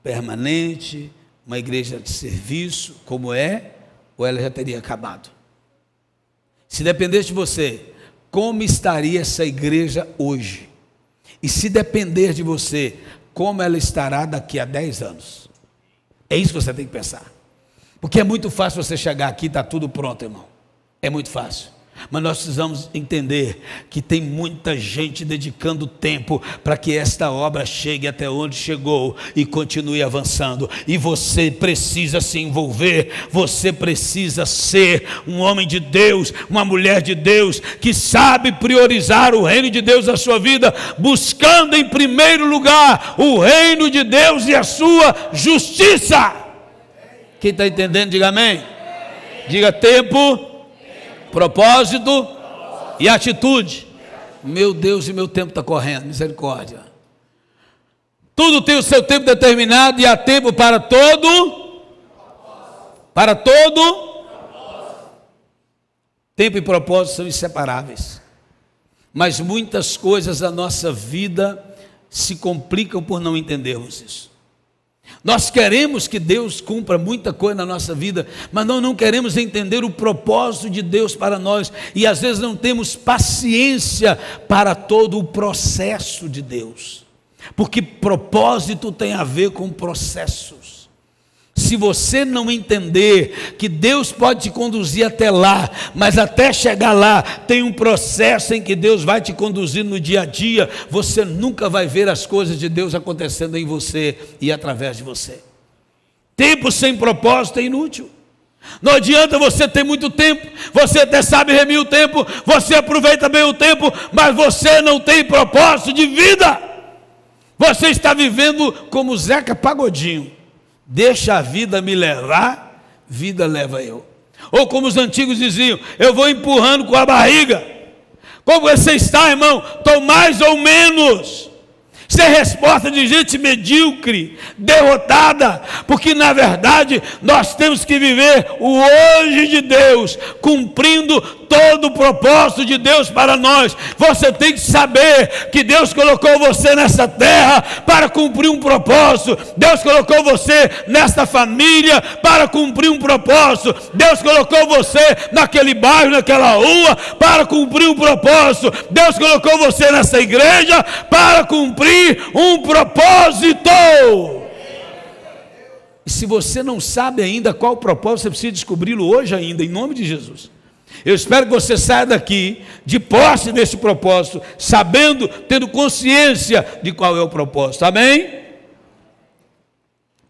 S1: permanente, uma igreja de serviço, como é, ou ela já teria acabado? Se dependesse de você, como estaria essa igreja hoje? E se depender de você, como ela estará daqui a 10 anos? É isso que você tem que pensar. Porque é muito fácil você chegar aqui e está tudo pronto, irmão. É muito fácil. Mas nós precisamos entender que tem muita gente dedicando tempo para que esta obra chegue até onde chegou e continue avançando. E você precisa se envolver, você precisa ser um homem de Deus, uma mulher de Deus, que sabe priorizar o reino de Deus na sua vida, buscando em primeiro lugar o reino de Deus e a sua justiça. Quem está entendendo, diga amém. Diga tempo, propósito e atitude. Meu Deus, e meu tempo está correndo, misericórdia. Tudo tem o seu tempo determinado, e há tempo para todo Tempo e propósito são inseparáveis. Mas muitas coisas da nossa vida se complicam por não entendermos isso. Nós queremos que Deus cumpra muita coisa na nossa vida, mas nós não queremos entender o propósito de Deus para nós, e às vezes não temos paciência para todo o processo de Deus, porque propósito tem a ver com processos. Se você não entender que Deus pode te conduzir até lá, mas até chegar lá tem um processo em que Deus vai te conduzir no dia a dia, você nunca vai ver as coisas de Deus acontecendo em você e através de você. Tempo sem propósito é inútil. Não adianta você ter muito tempo, você até sabe remir o tempo, você aproveita bem o tempo, mas você não tem propósito de vida. Você está vivendo como Zeca Pagodinho. Deixa a vida me levar, vida leva eu. Ou como os antigos diziam, eu vou empurrando com a barriga. Como você está, irmão? Estou mais ou menos. Isso é resposta de gente medíocre, derrotada, porque na verdade nós temos que viver o hoje de Deus, cumprindo todo o propósito de Deus para nós. Você tem que saber que Deus colocou você nessa terra para cumprir um propósito. Deus colocou você nesta família para cumprir um propósito. Deus colocou você naquele bairro, naquela rua, para cumprir um propósito. Deus colocou você nessa igreja para cumprir um propósito. E se você não sabe ainda qual o propósito, você precisa descobri-lo hoje ainda, em nome de Jesus. Eu espero que você saia daqui de posse desse propósito, sabendo, tendo consciência de qual é o propósito. Amém?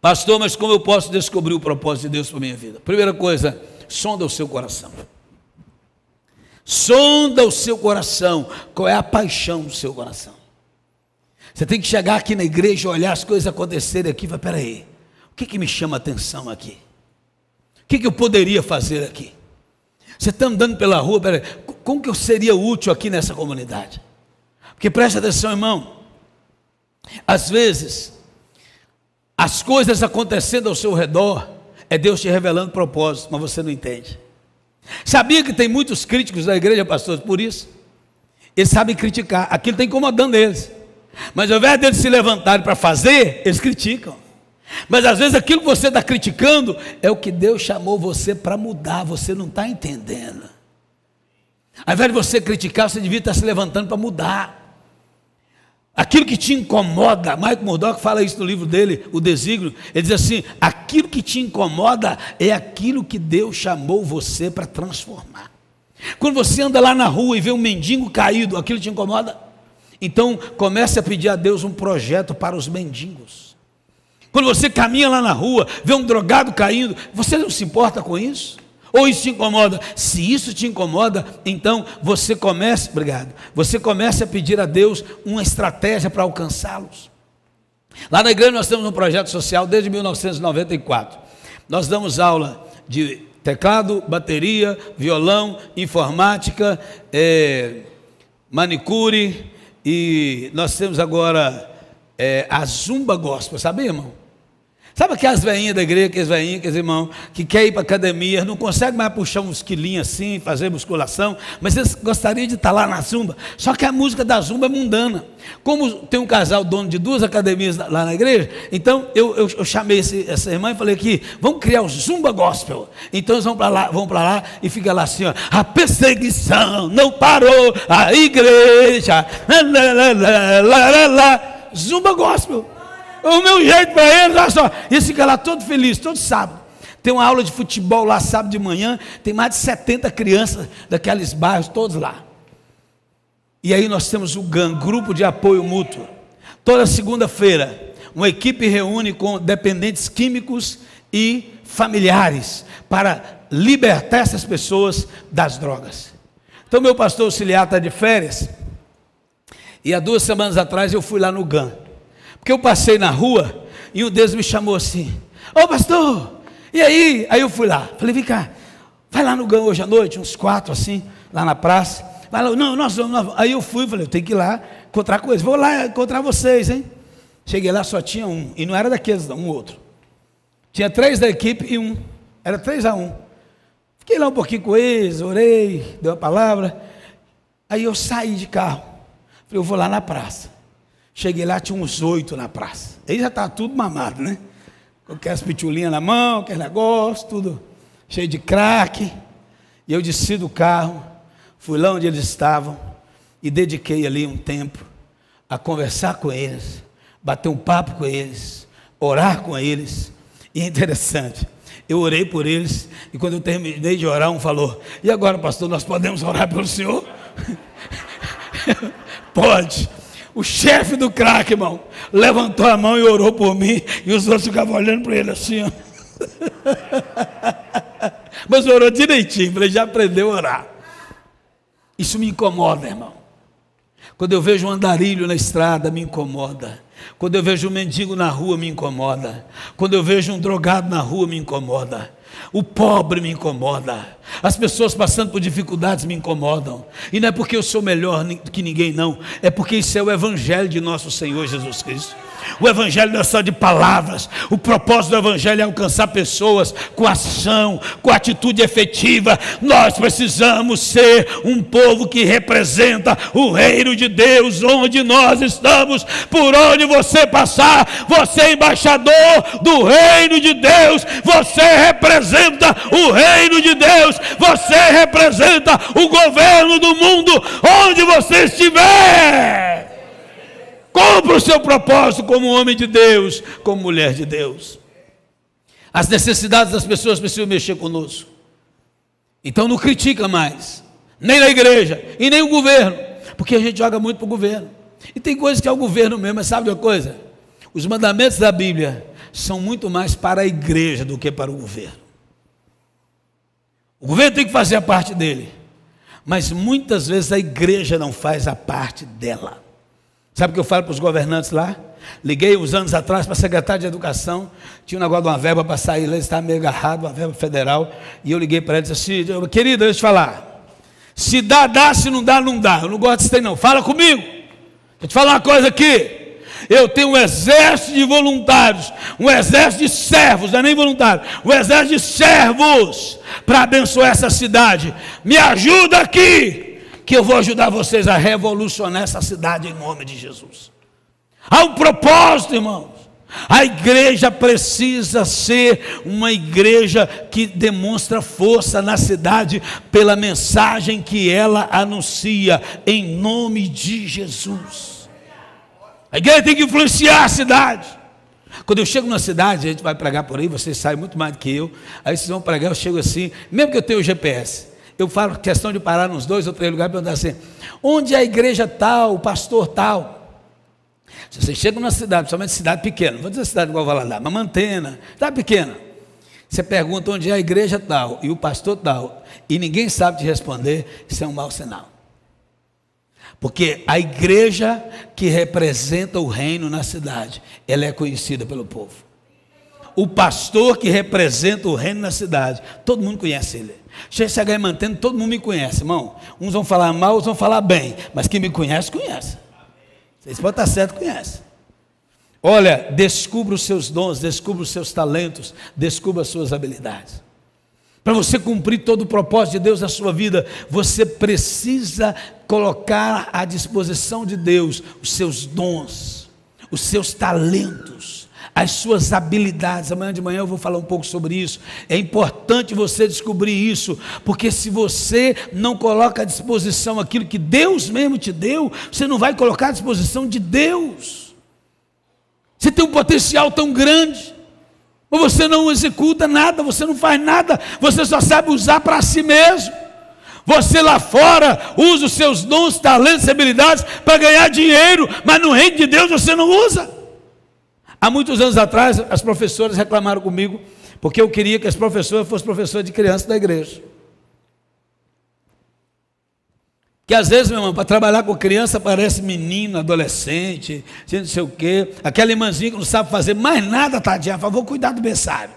S1: Pastor, mas como eu posso descobrir o propósito de Deus para a minha vida? Primeira coisa, sonda o seu coração. Sonda o seu coração. Qual é a paixão do seu coração? Você tem que chegar aqui na igreja, olhar as coisas acontecerem aqui e falar, peraí, o que me chama a atenção aqui? O que eu poderia fazer aqui? Você está andando pela rua, peraí, como que eu seria útil aqui nessa comunidade? Porque preste atenção, irmão, às vezes, as coisas acontecendo ao seu redor, é Deus te revelando propósito, mas você não entende. Sabia que tem muitos críticos da igreja, pastor, por isso? Eles sabem criticar, aquilo está incomodando eles. Mas ao invés deles se levantarem para fazer, eles criticam. Mas às vezes aquilo que você está criticando é o que Deus chamou você para mudar, você não está entendendo. Ao invés de você criticar, você devia estar se levantando para mudar. Aquilo que te incomoda, Michael Murdock fala isso no livro dele, O Desígnio, ele diz assim, aquilo que te incomoda é aquilo que Deus chamou você para transformar. Quando você anda lá na rua e vê um mendigo caído, aquilo te incomoda? Então comece a pedir a Deus um projeto para os mendigos. Quando você caminha lá na rua, vê um drogado caindo, você não se importa com isso? Ou isso te incomoda? Se isso te incomoda, então você comece, obrigado, você comece a pedir a Deus uma estratégia para alcançá-los. Lá na igreja nós temos um projeto social desde 1994. Nós damos aula de teclado, bateria, violão, informática, manicure, e nós temos agora a Zumba Gospel, sabe, irmão? Sabe aquelas veinhas da igreja, aqueles veinhos, aqueles irmãos que querem ir para a academia, não conseguem mais puxar uns quilinhos assim, fazer musculação, mas eles gostariam de estar lá na Zumba, só que a música da Zumba é mundana. Como tem um casal dono de 2 academias lá na igreja, então eu chamei essa irmã e falei aqui, vamos criar o Zumba Gospel. Então eles vão para lá e fica lá assim, ó, a perseguição não parou, a igreja, Zumba Gospel. O meu jeito para eles, olha só, eles ficam lá todo felizes, todo sábado. Tem uma aula de futebol lá sábado de manhã, tem mais de 70 crianças daqueles bairros, todos lá. E aí nós temos o GAM, Grupo de Apoio Mútuo. Toda segunda-feira, uma equipe reúne com dependentes químicos e familiares para libertar essas pessoas das drogas. Então meu pastor auxiliar está de férias, e há 2 semanas atrás eu fui lá no GAM. Porque eu passei na rua e um deles me chamou assim, ô pastor, e aí? Aí eu fui lá, falei, vem cá, vai lá no GAM hoje à noite, uns 4 assim, lá na praça. Vai lá, não, nós vamos. Aí eu fui, falei, eu tenho que ir lá encontrar com eles, vou lá encontrar vocês, hein? Cheguei lá, só tinha um, e não era daqueles não, um outro. Tinha 3 da equipe e um, era 3-1. Fiquei lá um pouquinho com eles, orei, dei uma palavra. Aí eu saí de carro. Falei, eu vou lá na praça. Cheguei lá, tinha uns 8 na praça. Aí já estava tudo mamado, né? Com aquelas pitulinhas na mão, aquele negócio, tudo cheio de crack. E eu desci do carro, fui lá onde eles estavam e dediquei ali um tempo a conversar com eles, bater um papo com eles, orar com eles. E é interessante, eu orei por eles e quando eu terminei de orar, um falou, e agora, pastor, nós podemos orar pelo senhor? Pode. O chefe do crack, irmão, levantou a mão e orou por mim, e os outros ficavam olhando para ele assim, ó. Mas orou direitinho, ele já aprendeu a orar. Isso me incomoda, irmão. Quando eu vejo um andarilho na estrada, me incomoda. Quando eu vejo um mendigo na rua, me incomoda. Quando eu vejo um drogado na rua, me incomoda. O pobre me incomoda. As pessoas passando por dificuldades me incomodam. E não é porque eu sou melhor que ninguém, não. É porque isso é o evangelho de nosso Senhor Jesus Cristo. O evangelho não é só de palavras. O propósito do evangelho é alcançar pessoas com ação, com atitude efetiva. Nós precisamos ser um povo que representa o reino de Deus onde nós estamos. Por onde você passar, você é embaixador do reino de Deus. Você representa o reino de Deus. Você representa o governo do mundo onde você estiver. Cumpra o seu propósito como homem de Deus, como mulher de Deus. As necessidades das pessoas precisam mexer conosco. Então não critica mais, nem na igreja e nem o governo, porque a gente joga muito para o governo. E tem coisas que é o governo mesmo, mas sabe de uma coisa? Os mandamentos da Bíblia são muito mais para a igreja do que para o governo. O governo tem que fazer a parte dele, mas muitas vezes a igreja não faz a parte dela. Sabe o que eu falo para os governantes lá? Liguei uns anos atrás para a secretária de educação, tinha um negócio de uma verba para sair, eles estavam meio agarrados, uma verba federal, e eu liguei para eles assim, querida, deixa eu te falar, se dá, dá, se não dá, não dá, eu não gosto disso aí não, fala comigo, deixa eu te falar uma coisa aqui, eu tenho um exército de voluntários, um exército de servos, não é nem voluntário, um exército de servos, para abençoar essa cidade, me ajuda aqui, que eu vou ajudar vocês a revolucionar essa cidade em nome de Jesus. Há um propósito, irmãos. A igreja precisa ser uma igreja que demonstra força na cidade pela mensagem que ela anuncia em nome de Jesus. A igreja tem que influenciar a cidade. Quando eu chego na cidade, a gente vai pregar por aí, vocês sabem muito mais do que eu, aí vocês vão pregar, eu chego assim, mesmo que eu tenha o GPS, eu falo questão de parar nos 2 ou 3 lugares e perguntar assim, onde é a igreja tal, o pastor tal? Se você chega numa cidade, principalmente cidade pequena, não vou dizer cidade igual Valadares, mas Mantena, cidade pequena, você pergunta onde é a igreja tal e o pastor tal, e ninguém sabe te responder, isso é um mau sinal. Porque a igreja que representa o reino na cidade, ela é conhecida pelo povo. O pastor que representa o reino na cidade, todo mundo conhece ele. Chegar e mantendo, todo mundo me conhece, irmão. Uns vão falar mal, outros vão falar bem, mas quem me conhece, conhece. Vocês podem estar certo, conhece. Olha, descubra os seus dons, descubra os seus talentos, descubra as suas habilidades. Para você cumprir todo o propósito de Deus na sua vida, você precisa colocar à disposição de Deus os seus dons, os seus talentos, as suas habilidades. Amanhã de manhã eu vou falar um pouco sobre isso. É importante você descobrir isso, porque se você não coloca à disposição aquilo que Deus mesmo te deu, você não vai colocar à disposição de Deus. Você tem um potencial tão grande, mas você não executa nada, você não faz nada, você só sabe usar para si mesmo. Você lá fora usa os seus dons, talentos e habilidades para ganhar dinheiro, mas no reino de Deus você não usa. Há muitos anos atrás, as professoras reclamaram comigo, porque eu queria que as professoras fossem professoras de criança da igreja. Que às vezes, meu irmão, para trabalhar com criança parece menino, adolescente, não sei o quê, aquela irmãzinha que não sabe fazer mais nada, tadinha, vou cuidar do berçário.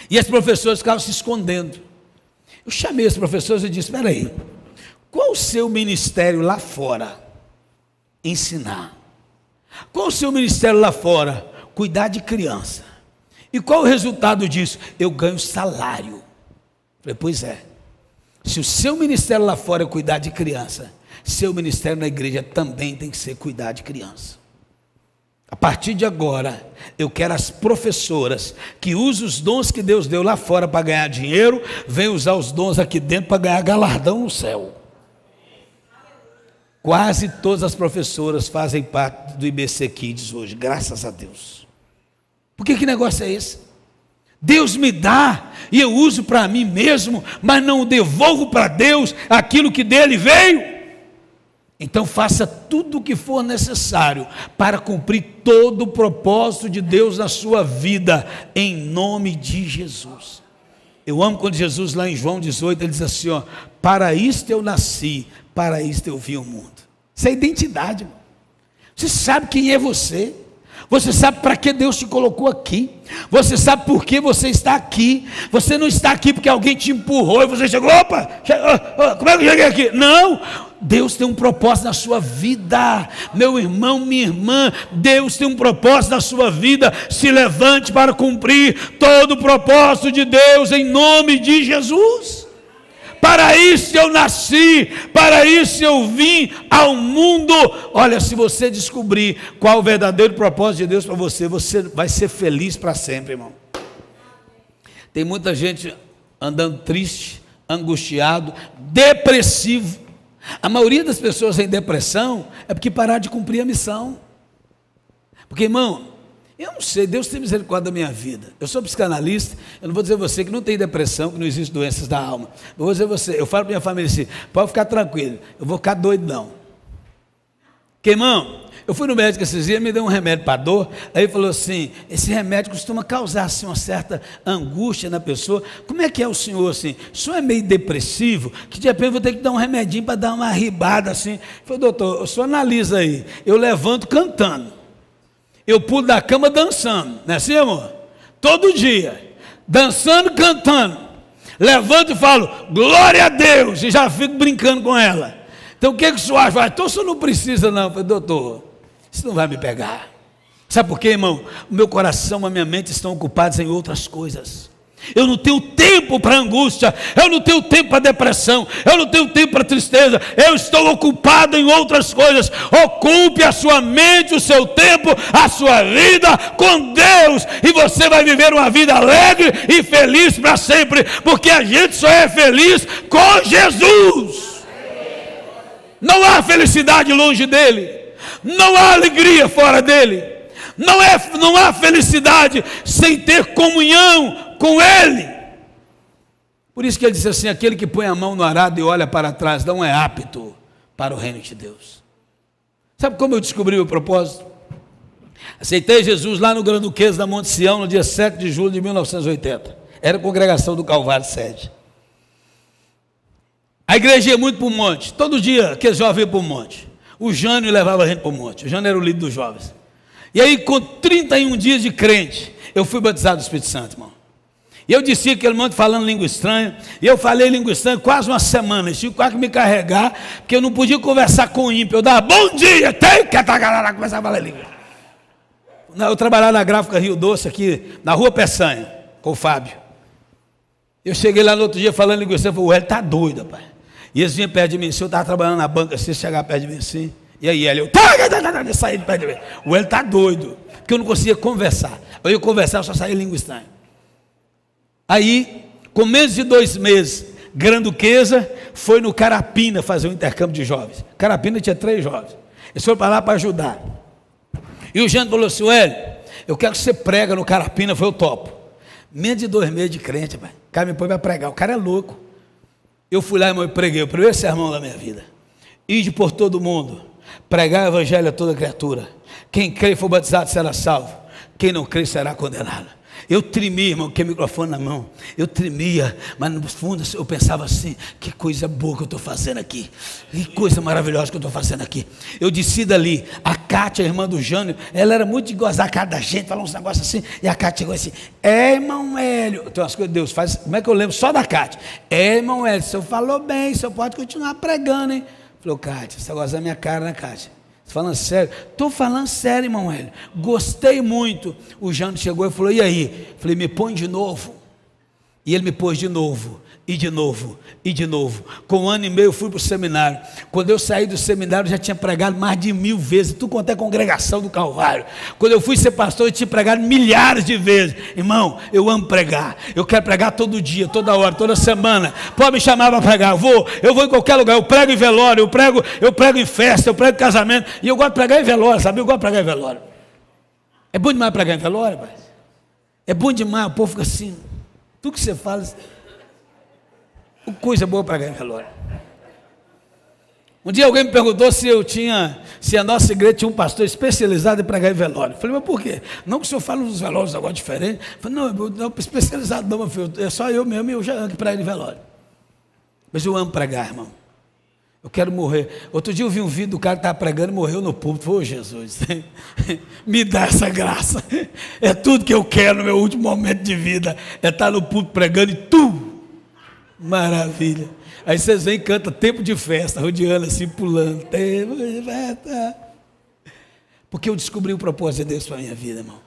S1: E as professoras ficavam se escondendo. Eu chamei as professoras e disse, espera aí, qual o seu ministério lá fora? Ensinar. Qual o seu ministério lá fora? Cuidar de criança. E qual o resultado disso? Eu ganho salário. Falei, pois é. Se o seu ministério lá fora é cuidar de criança, seu ministério na igreja também tem que ser cuidar de criança. A partir de agora, eu quero as professoras que usam os dons que Deus deu lá fora para ganhar dinheiro, venham usar os dons aqui dentro para ganhar galardão no céu. Quase todas as professoras fazem parte do IBC Kids hoje, graças a Deus. Por que negócio é esse? Deus me dá e eu uso para mim mesmo, mas não devolvo para Deus aquilo que dele veio. Então faça tudo o que for necessário para cumprir todo o propósito de Deus na sua vida, em nome de Jesus. Eu amo quando Jesus lá em João 18, ele diz assim, ó, para isto eu nasci, para isto eu vim ao mundo. Isso é identidade, irmão. Você sabe quem é você. Você sabe para que Deus te colocou aqui. Você sabe por que você está aqui. Você não está aqui porque alguém te empurrou e você chegou, como é que eu cheguei aqui? Não, Deus tem um propósito na sua vida. Meu irmão, minha irmã, Deus tem um propósito na sua vida. Se levante para cumprir todo o propósito de Deus em nome de Jesus. Para isso eu nasci, para isso eu vim ao mundo. Olha, se você descobrir qual o verdadeiro propósito de Deus para você, você vai ser feliz para sempre, irmão. Tem muita gente andando triste, angustiado, depressivo. A maioria das pessoas em depressão é porque pararam de cumprir a missão. Porque, irmão, eu não sei, Deus tem misericórdia da minha vida. Eu sou psicanalista, eu não vou dizer a você que não tem depressão, que não existe doenças da alma. Eu vou dizer a você, eu falo para minha família assim, pode ficar tranquilo, eu vou ficar doido não. Porque, irmão, eu fui no médico esses dias, me deu um remédio para dor, aí ele falou assim, esse remédio costuma causar assim, uma certa angústia na pessoa. Como é que é o senhor assim? O senhor é meio depressivo, que de repente eu vou ter que dar um remedinho para dar uma ribada assim. Eu falei, doutor, o senhor analisa aí, eu levanto cantando. Eu pulo da cama dançando, não é assim, amor? Todo dia, dançando, cantando. Levanto e falo, glória a Deus, e já fico brincando com ela. Então o que o senhor acha? Então o senhor não precisa não. Eu falei, doutor, isso não vai me pegar. Sabe por quê, irmão? O meu coração, a minha mente estão ocupados em outras coisas. Eu não tenho tempo para angústia, eu não tenho tempo para depressão, eu não tenho tempo para tristeza, eu estou ocupado em outras coisas. Ocupe a sua mente, o seu tempo, a sua vida com Deus, e você vai viver uma vida alegre e feliz para sempre, porque a gente só é feliz com Jesus. Não há felicidade longe dele, não há alegria fora dele, não há felicidade sem ter comunhão com ele. Por isso que ele diz assim, aquele que põe a mão no arado e olha para trás não é apto para o reino de Deus. Sabe como eu descobri o propósito? Aceitei Jesus lá no Grande Duquesa da Monte Sião no dia 7 de julho de 1980, era a congregação do Calvário Sede. A igreja ia muito para o monte, todo dia aqueles jovens iam para o monte. O Jânio levava a gente para o monte, o Jânio era o líder dos jovens. E aí com 31 dias de crente, eu fui batizado do Espírito Santo, irmão. E eu disse aquele monte falando língua estranha, e eu falei língua estranha quase uma semana, eles tinham quase que me carregar, porque eu não podia conversar com o ímpio, eu dava bom dia, começava a falar língua. Eu trabalhava na gráfica Rio Doce, aqui na rua Peçanha, com o Fábio. Eu cheguei lá no outro dia falando língua estranha, falei, o Hélio está doido, rapaz. E eles vinham perto de mim, se eu estava trabalhando na banca, se chegar perto de mim assim, e aí Hélio, eu saí de perto de mim, o Hélio está doido, porque eu não conseguia conversar, eu ia conversar, eu só saía língua estranha. Aí, com menos de 2 meses, Grande Duquesa foi no Carapina fazer um intercâmbio de jovens. Carapina tinha 3 jovens. Eles foram para lá para ajudar. E o Jânio falou assim, Hélio, eu quero que você prega no Carapina, foi o topo. Menos de 2 meses de crente, pai. O cara me põe para pregar, o cara é louco. Eu fui lá, irmão, e preguei o primeiro sermão da minha vida. Ide por todo mundo, pregar o evangelho a toda criatura. Quem crê e for batizado será salvo. Quem não crê será condenado. Eu tremia, irmão, que o microfone na mão. Eu tremia, mas no fundo eu pensava assim, que coisa boa que eu estou fazendo aqui. Que coisa maravilhosa que eu estou fazendo aqui. Eu desci dali, a Cátia, a irmã do Jânio, ela era muito de gozar a cara da gente, falar uns negócios assim, e a Cátia chegou assim, irmão Hélio, tem umas coisas que Deus faz, como é que eu lembro só da Cátia? Irmão Hélio, o senhor falou bem, o senhor pode continuar pregando, hein? Falei, Cátia, você gosta da minha cara, né, Cátia? Falando sério, estou falando sério, irmão Hélio, gostei muito. O Jânio chegou e falou, e aí? Falei, me põe de novo. E ele me pôs de novo, e de novo, e de novo. Com 1 ano e meio eu fui para o seminário. Quando eu saí do seminário, eu já tinha pregado mais de 1000 vezes, tudo quanto é congregação do Calvário. Quando eu fui ser pastor, eu tinha pregado milhares de vezes. Irmão, eu amo pregar, eu quero pregar todo dia, toda hora, toda semana. Pode me chamar para pregar, eu vou em qualquer lugar, eu prego em velório, eu prego em festa, eu prego em casamento, e eu gosto de pregar em velório, sabe? Eu gosto de pregar em velório. É bom demais pregar em velório, pai. É bom demais, o povo fica assim, tudo que você fala, coisa boa para ganhar velório. Um dia alguém me perguntou se a nossa igreja tinha um pastor especializado em pregar em velório. Eu falei, mas por quê? Não que o senhor fala nos velórios agora diferente. Eu falei, não, especializado não, meu filho, é só eu mesmo, eu já ando prego em velório. Mas eu amo pregar, irmão. Eu quero morrer. Outro dia eu vi um vídeo do cara que estava pregando e morreu no púlpito. Ô Jesus, me dá essa graça. É tudo que eu quero no meu último momento de vida. É estar no púlpito pregando e tu. Maravilha. Aí vocês vêm e cantam tempo de festa, rodeando assim, pulando. Tempo de festa. Porque eu descobri o propósito de Deus para a minha vida, irmão.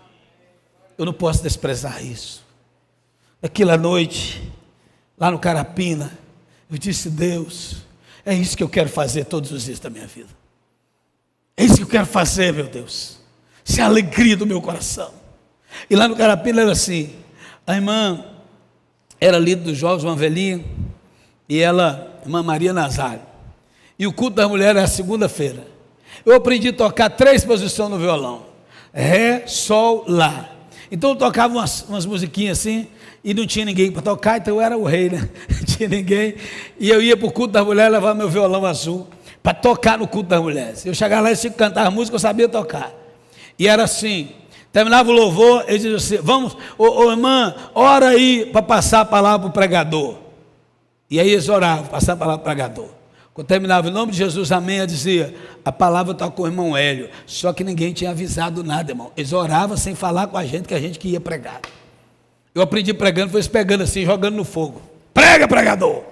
S1: Eu não posso desprezar isso. Aquela noite, lá no Carapina, eu disse, Deus, é isso que eu quero fazer todos os dias da minha vida. É isso que eu quero fazer, meu Deus. Isso é a alegria do meu coração. E lá no Carapina era assim, a irmã era líder dos jovens, uma velhinha, e ela, irmã Maria Nazário. E o culto da mulher era segunda-feira. Eu aprendi a tocar 3 posições no violão. Ré, sol, lá. Então eu tocava umas musiquinhas assim, e não tinha ninguém para tocar, então eu era o rei, né? Não tinha ninguém. E eu ia para o culto da mulher, levava meu violão azul, para tocar no culto das mulheres. Eu chegava lá e se cantava música, eu sabia tocar. E era assim, terminava o louvor, eles diziam assim, vamos, irmã, ora aí para passar a palavra para o pregador. E aí eles oravam, passar a palavra para o pregador. Quando terminava, em nome de Jesus, amém, eu dizia, a palavra está com o irmão Hélio. Só que ninguém tinha avisado nada, irmão. Eles oravam sem falar com a gente que ia pregar. Eu aprendi pregando, foi pegando assim, jogando no fogo. Prega, pregador!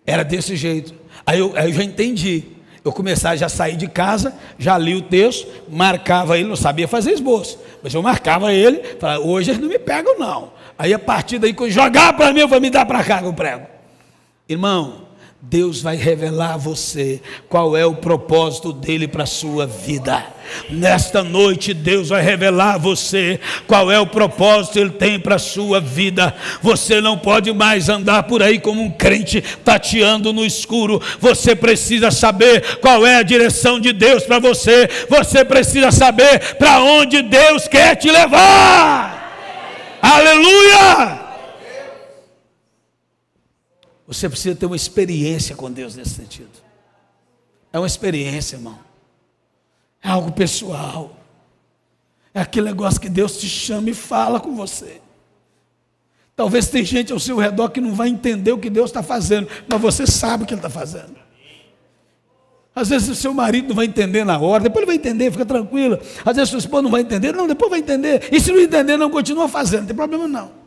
S1: Era desse jeito. Aí eu já entendi. Eu começava, já saí de casa, já li o texto, marcava ele, não sabia fazer esboço, mas eu marcava ele, falava, hoje eles não me pegam não. Aí a partir daí, quando jogar para mim, eu vou me dar para cá que eu prego. Irmão, Deus vai revelar a você qual é o propósito dele para a sua vida. Nesta noite Deus vai revelar a você qual é o propósito que ele tem para a sua vida. Você não pode mais andar por aí como um crente tateando no escuro. Você precisa saber qual é a direção de Deus para você. Você precisa saber para onde Deus quer te levar. Aleluia! Você precisa ter uma experiência com Deus nesse sentido. É uma experiência, irmão. É algo pessoal. É aquele negócio que Deus te chama e fala com você. Talvez tem gente ao seu redor que não vai entender o que Deus está fazendo, mas você sabe o que Ele está fazendo. Às vezes o seu marido não vai entender na hora, depois ele vai entender, fica tranquilo. Às vezes sua esposa não vai entender, não, depois vai entender. E se não entender, não continua fazendo, não tem problema não.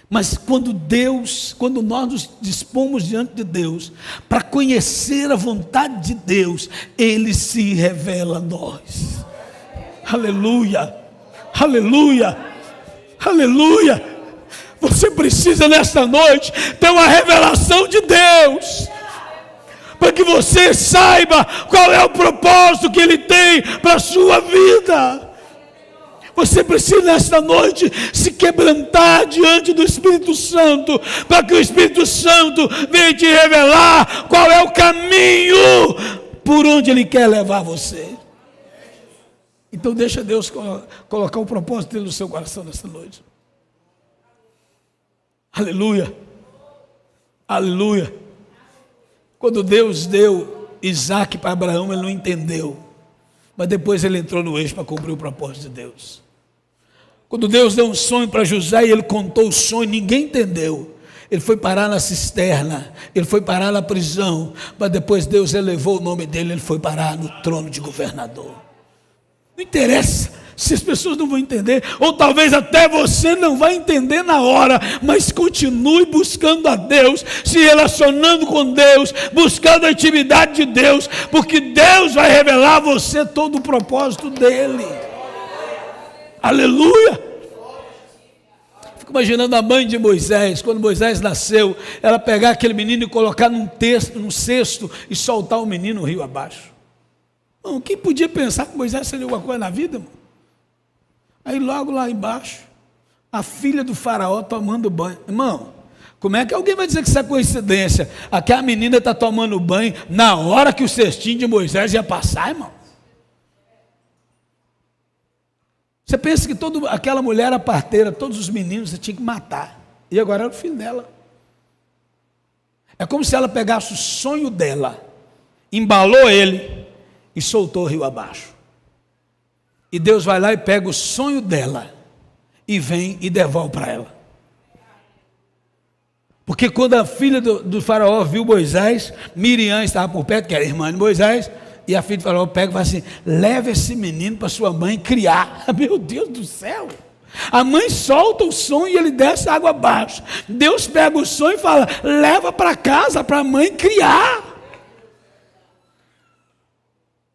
S1: Mas quando nós nos dispomos diante de Deus, para conhecer a vontade de Deus, Ele se revela a nós. Aleluia, aleluia, aleluia. Você precisa nesta noite ter uma revelação de Deus, para que você saiba qual é o propósito que Ele tem para a sua vida. Você precisa nesta noite se quebrantar diante do Espírito Santo, para que o Espírito Santo venha te revelar qual é o caminho por onde Ele quer levar você. Então deixa Deus colocar o propósito dele no seu coração nesta noite. Aleluia, aleluia. Quando Deus deu Isaac para Abraão, ele não entendeu, mas depois ele entrou no eixo para cumprir o propósito de Deus. Quando Deus deu um sonho para José e ele contou o sonho, ninguém entendeu. Ele foi parar na cisterna, ele foi parar na prisão, mas depois Deus elevou o nome dele, ele foi parar no trono de governador. Não interessa se as pessoas não vão entender, ou talvez até você não vai entender na hora, mas continue buscando a Deus, se relacionando com Deus, buscando a intimidade de Deus, porque Deus vai revelar a você todo o propósito dele. Aleluia. Fico imaginando a mãe de Moisés, quando Moisés nasceu, ela pegar aquele menino e colocar num cesto e soltar o menino rio abaixo. Irmão, quem podia pensar que Moisés seria alguma coisa na vida, irmão? Aí logo lá embaixo, a filha do faraó tomando banho. Irmão, como é que alguém vai dizer que isso é coincidência? Aquela menina está tomando banho na hora que o cestinho de Moisés ia passar, irmão. Você pensa que aquela mulher era parteira, todos os meninos você tinha que matar. E agora era o filho dela. É como se ela pegasse o sonho dela, embalou ele e soltou o rio abaixo. E Deus vai lá e pega o sonho dela e vem e devolve para ela. Porque quando a filha do faraó viu Moisés, Miriam estava por perto, que era irmã de Moisés, e a filha do faraó pega e fala assim: leva esse menino para sua mãe criar. Meu Deus do céu! A mãe solta o sonho e ele desce água abaixo. Deus pega o sonho e fala: leva para casa para a mãe criar.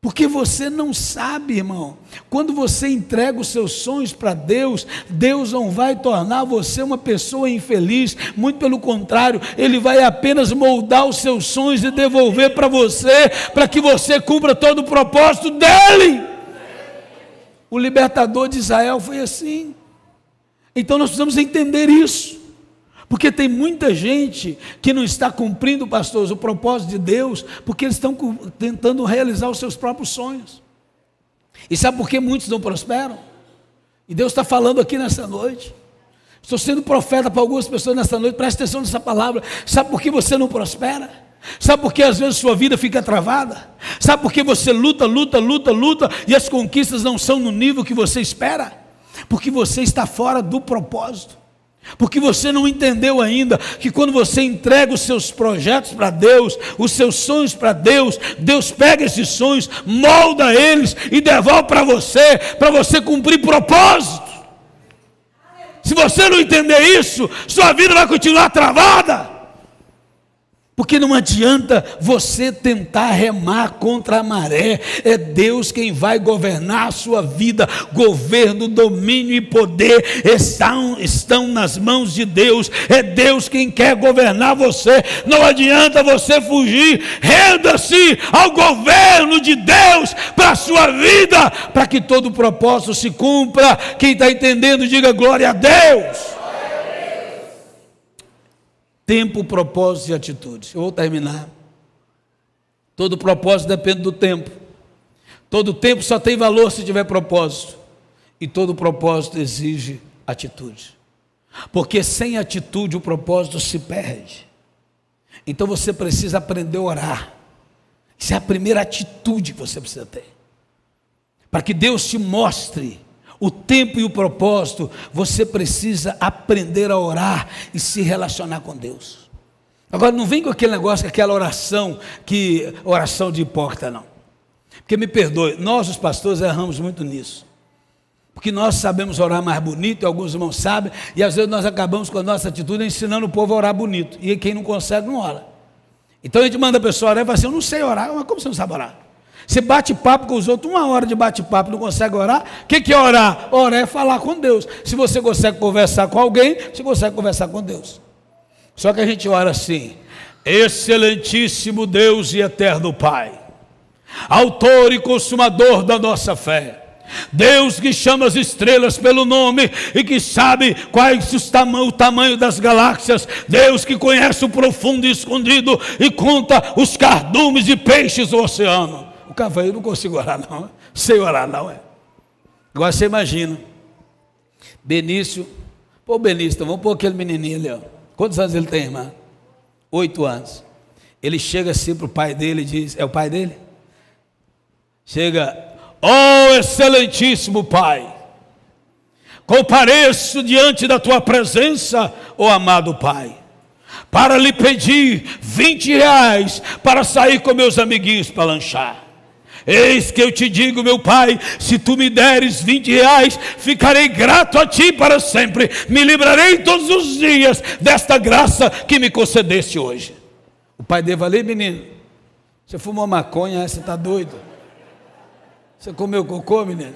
S1: Porque você não sabe, irmão, quando você entrega os seus sonhos para Deus, Deus não vai tornar você uma pessoa infeliz, muito pelo contrário, Ele vai apenas moldar os seus sonhos e devolver para você, para que você cumpra todo o propósito dEle. O libertador de Israel foi assim. Então nós precisamos entender isso. Porque tem muita gente que não está cumprindo, pastores, o propósito de Deus, porque eles estão tentando realizar os seus próprios sonhos. E sabe por que muitos não prosperam? E Deus está falando aqui nessa noite. Estou sendo profeta para algumas pessoas nessa noite, preste atenção nessa palavra. Sabe por que você não prospera? Sabe por que às vezes sua vida fica travada? Sabe por que você luta e as conquistas não são no nível que você espera? Porque você está fora do propósito. Porque você não entendeu ainda que quando você entrega os seus projetos para Deus, os seus sonhos para Deus, Deus pega esses sonhos, molda eles e devolve para você cumprir propósito. Se você não entender isso, sua vida vai continuar travada. Porque não adianta você tentar remar contra a maré, é Deus quem vai governar a sua vida. Governo, domínio e poder estão nas mãos de Deus, é Deus quem quer governar você. Não adianta você fugir, renda-se ao governo de Deus para a sua vida, para que todo o propósito se cumpra. Quem está entendendo, diga glória a Deus. Tempo, propósito e atitudes. Eu vou terminar. Todo propósito depende do tempo. Todo tempo só tem valor se tiver propósito. E todo propósito exige atitude. Porque sem atitude o propósito se perde. Então você precisa aprender a orar. Isso é a primeira atitude que você precisa ter. Para que Deus te mostre o tempo e o propósito, você precisa aprender a orar e se relacionar com Deus. Agora não vem com aquele negócio, aquela oração de hipócrita, não. Porque me perdoe, nós os pastores erramos muito nisso. Porque nós sabemos orar mais bonito, e alguns irmãos sabem, e às vezes nós acabamos com a nossa atitude ensinando o povo a orar bonito. E quem não consegue, não ora. Então a gente manda a pessoa orar e fala assim: eu não sei orar. Mas como você não sabe orar? Você bate papo com os outros, 1 hora de bate-papo, não consegue orar? O que é orar? Orar é falar com Deus. Se você consegue conversar com alguém, você consegue conversar com Deus. Só que a gente ora assim: excelentíssimo Deus e eterno Pai, autor e consumador da nossa fé, Deus que chama as estrelas pelo nome e que sabe quais o tamanho das galáxias, Deus que conhece o profundo e escondido e conta os cardumes de peixes do oceano. O cavaleiro não consigo orar não, sei orar não. Agora você imagina, Benício, Benício, vamos pôr aquele menininho ali, ó. Quantos anos ele tem, irmã? 8 anos. Ele chega assim para o pai dele e diz, é o pai dele? Chega: ó excelentíssimo Pai, compareço diante da tua presença, ó amado Pai, para lhe pedir 20 reais para sair com meus amiguinhos para lanchar. Eis que eu te digo, meu Pai, se tu me deres 20 reais, ficarei grato a ti para sempre, me livrarei todos os dias desta graça que me concedeste hoje. O pai dele falou: menino, você fumou maconha, você está doido? Você comeu cocô, menino?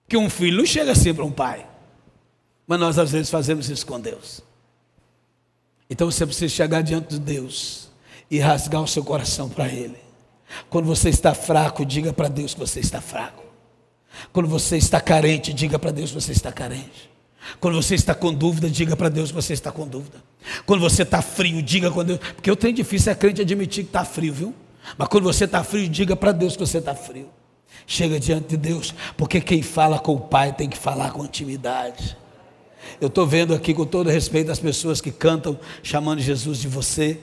S1: Que um filho não chega assim para um pai. Mas nós às vezes fazemos isso com Deus. Então você precisa chegar diante de Deus e rasgar o seu coração para Ele. Quando você está fraco, diga para Deus que você está fraco. Quando você está carente, diga para Deus que você está carente. Quando você está com dúvida, diga para Deus que você está com dúvida. Quando você está frio, diga com Deus. Porque o trem difícil é crente admitir que está frio, viu? Mas quando você está frio, diga para Deus que você está frio. Chega diante de Deus, porque quem fala com o Pai tem que falar com intimidade. Eu estou vendo aqui, com todo respeito, as pessoas que cantam chamando Jesus de você.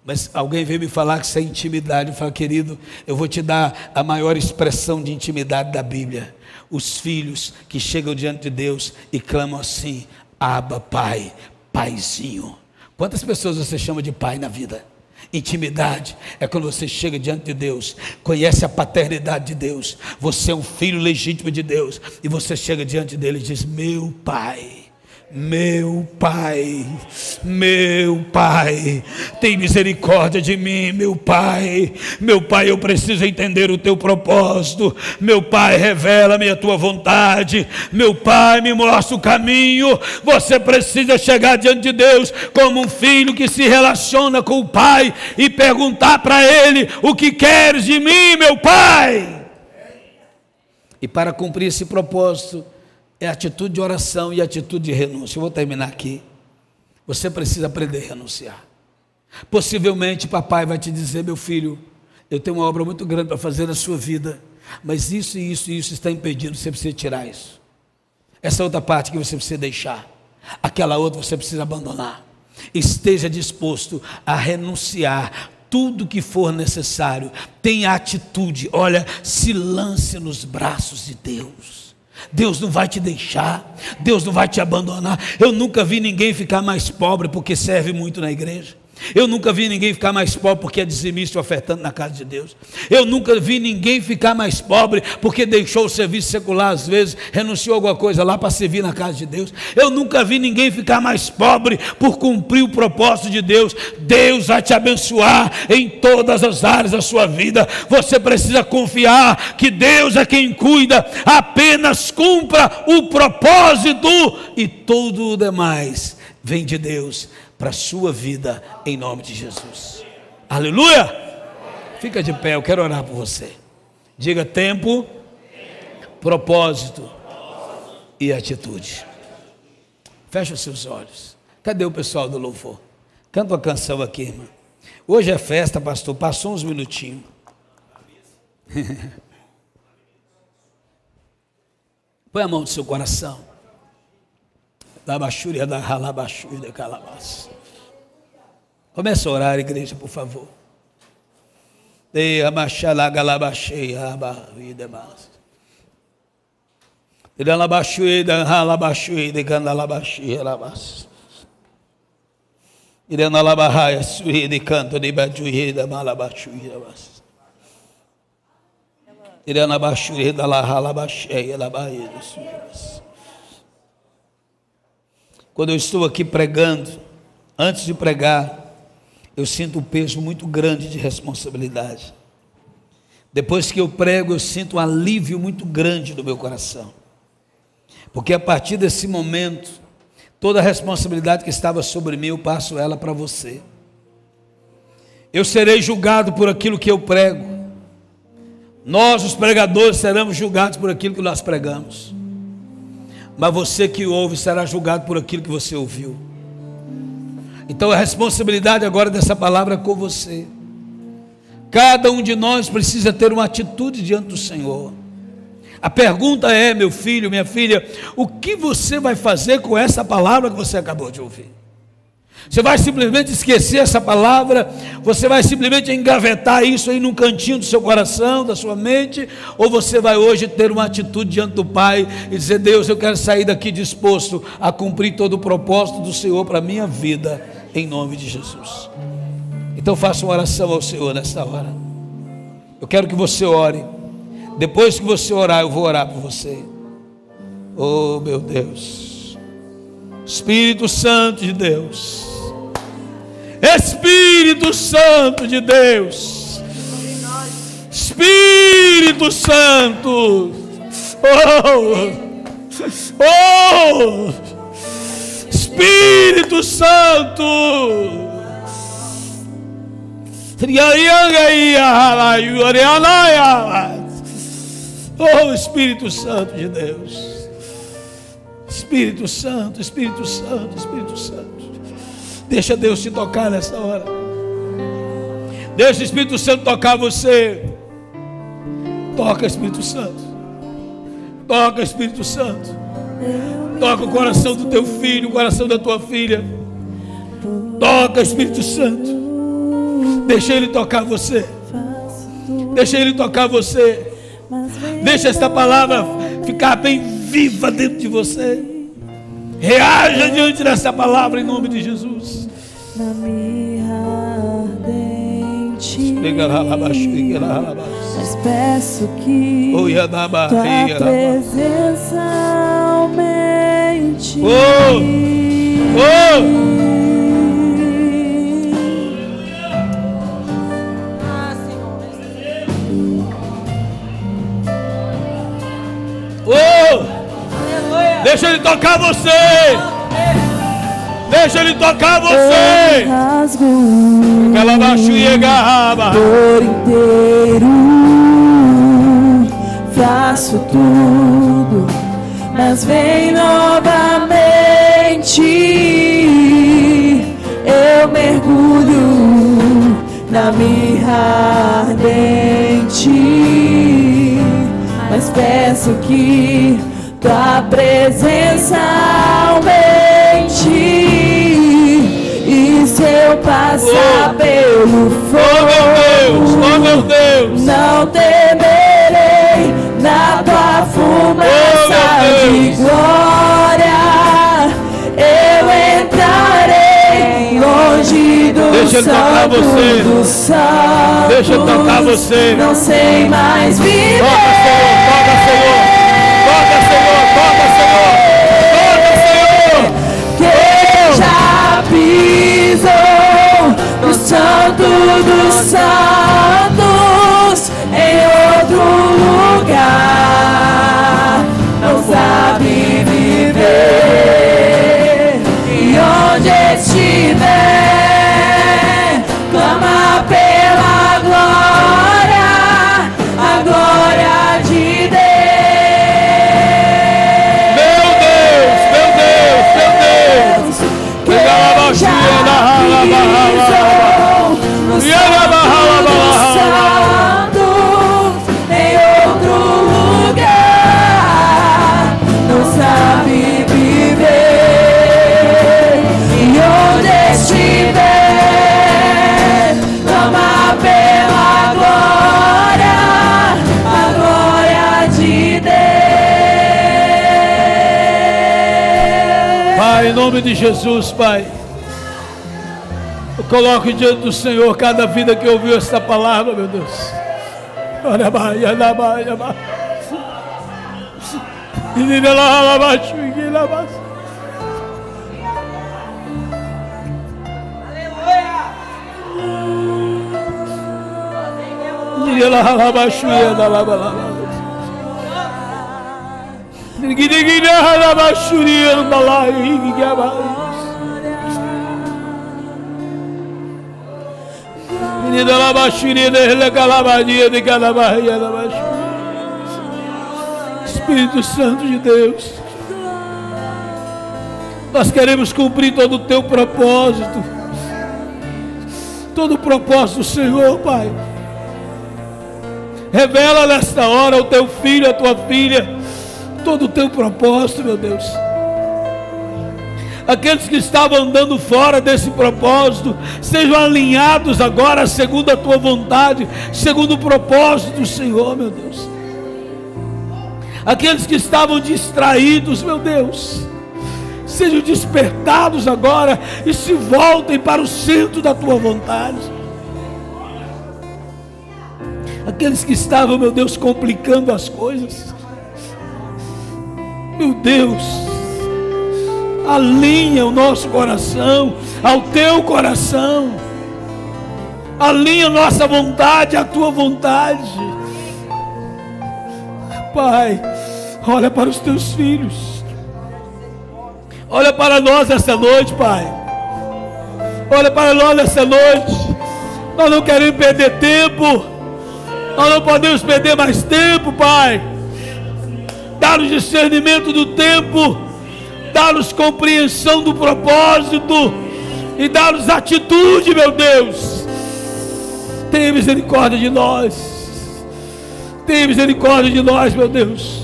S1: Mas alguém veio me falar que isso é intimidade. Eu falo, querido, eu vou te dar a maior expressão de intimidade da Bíblia. Os filhos que chegam diante de Deus e clamam assim: Abba, Pai, Paizinho. Quantas pessoas você chama de pai na vida? Intimidade é quando você chega diante de Deus, conhece a paternidade de Deus, você é um filho legítimo de Deus, e você chega diante dele e diz: meu Pai, meu Pai, meu Pai, tem misericórdia de mim, meu Pai, eu preciso entender o teu propósito, meu Pai, revela-me a tua vontade, meu Pai, me mostra o caminho. Você precisa chegar diante de Deus como um filho que se relaciona com o Pai e perguntar para Ele: o que queres de mim, meu Pai? E para cumprir esse propósito, é atitude de oração e atitude de renúncia. Eu vou terminar aqui. Você precisa aprender a renunciar. Possivelmente papai vai te dizer: meu filho, eu tenho uma obra muito grande para fazer na sua vida, mas isso e isso e isso está impedindo, você precisa tirar isso. Essa outra parte que você precisa deixar, aquela outra você precisa abandonar. Esteja disposto a renunciar tudo que for necessário. Tenha atitude. Olha, se lance nos braços de Deus. Deus não vai te deixar, Deus não vai te abandonar. Eu nunca vi ninguém ficar mais pobre porque serve muito na igreja. Eu nunca vi ninguém ficar mais pobre porque é dizimista ofertando na casa de Deus. Eu nunca vi ninguém ficar mais pobre porque deixou o serviço secular, às vezes renunciou a alguma coisa lá para servir na casa de Deus. Eu nunca vi ninguém ficar mais pobre por cumprir o propósito de Deus. Deus vai te abençoar em todas as áreas da sua vida. Você precisa confiar que Deus é quem cuida. Apenas cumpra o propósito e tudo o demais vem de Deus para a sua vida, em nome de Jesus. Aleluia! Fica de pé, eu quero orar por você. Diga: tempo, propósito e atitude. Feche os seus olhos. Cadê o pessoal do louvor? Canta uma canção aqui, irmão. Hoje é festa, pastor, passou uns minutinhos. Põe a mão no seu coração. Começa a orar, igreja, por favor. Quando eu estou aqui pregando, antes de pregar, eu sinto um peso muito grande de responsabilidade. Depois que eu prego, eu sinto um alívio muito grande no meu coração. Porque a partir desse momento, toda a responsabilidade que estava sobre mim, eu passo ela para você. Eu serei julgado por aquilo que eu prego. Nós, os pregadores, seremos julgados por aquilo que nós pregamos. Mas você que ouve será julgado por aquilo que você ouviu. Então a responsabilidade agora dessa palavra é com você. Cada um de nós precisa ter uma atitude diante do Senhor. A pergunta é: meu filho, minha filha, o que você vai fazer com essa palavra que você acabou de ouvir? Você vai simplesmente esquecer essa palavra? Você vai simplesmente engavetar isso aí num cantinho do seu coração, da sua mente? Ou você vai hoje ter uma atitude diante do Pai e dizer: Deus, eu quero sair daqui disposto a cumprir todo o propósito do Senhor para a minha vida, em nome de Jesus. Então faça uma oração ao Senhor nessa hora. Eu quero que você ore. Depois que você orar, eu vou orar por você. Oh, meu Deus, Espírito Santo de Deus, Espírito Santo de Deus, Espírito Santo, oh, Oh! Espírito Santo! Oh, Espírito Santo de Deus. Espírito Santo, Espírito Santo, Espírito Santo. Deixa Deus te tocar nessa hora. Deixa o Espírito Santo tocar você. Toca, Espírito Santo. Toca, Espírito Santo. Toca o coração do teu filho, o coração da tua filha. Toca, Espírito Santo. Deixa Ele tocar você. Deixa Ele tocar você. Deixa esta palavra ficar bem viva dentro de você. Reaja diante dessa palavra em nome de Jesus.
S2: Na mirra ardente, mas peço que tua presença aumente.
S1: Deixa Ele tocar você. Deixa Ele tocar você.
S2: Rasgo
S1: por
S2: inteiro, faço tudo, mas vem novamente. Eu mergulho na mirra ardente, mas peço que tua presença aumente. E se eu passar pelo fogo,
S1: oh meu Deus,
S2: não temerei na tua fumaça de glória. Eu entrarei longe do santo dos santos.
S1: Deixa ele tocar você.
S2: Não sei mais viver.
S1: Toca, Senhor. Toca, Senhor. Toca, Senhor. Toca, Senhor.
S2: Que já pisou no santo dos santos em outro lugar. Não sabe viver. E onde estiver, clama pela glória, a glória de Deus.
S1: Em nome de Jesus, Pai, eu coloco diante do Senhor cada vida que ouviu esta palavra, meu Deus. Espírito Santo de Deus, nós queremos cumprir todo o teu propósito, todo o propósito do Senhor, Pai. Revela nesta hora ao teu filho, à tua filha, todo o teu propósito, meu Deus. Aqueles que estavam andando fora desse propósito, sejam alinhados agora segundo a tua vontade, segundo o propósito do Senhor, meu Deus. Aqueles que estavam distraídos, meu Deus, sejam despertados agora e se voltem para o centro da tua vontade. Aqueles que estavam, meu Deus, complicando as coisas, meu Deus, alinha o nosso coração ao teu coração, alinha a nossa vontade à tua vontade. Pai, olha para os teus filhos, Olha para nós essa noite, Pai. Olha para nós essa noite. Nós não queremos perder tempo. Nós não podemos perder mais tempo, Pai. Dá-nos discernimento do tempo. Dá-nos compreensão do propósito. E dá-nos atitude, meu Deus. Tenha misericórdia de nós. Tenha misericórdia de nós, meu Deus.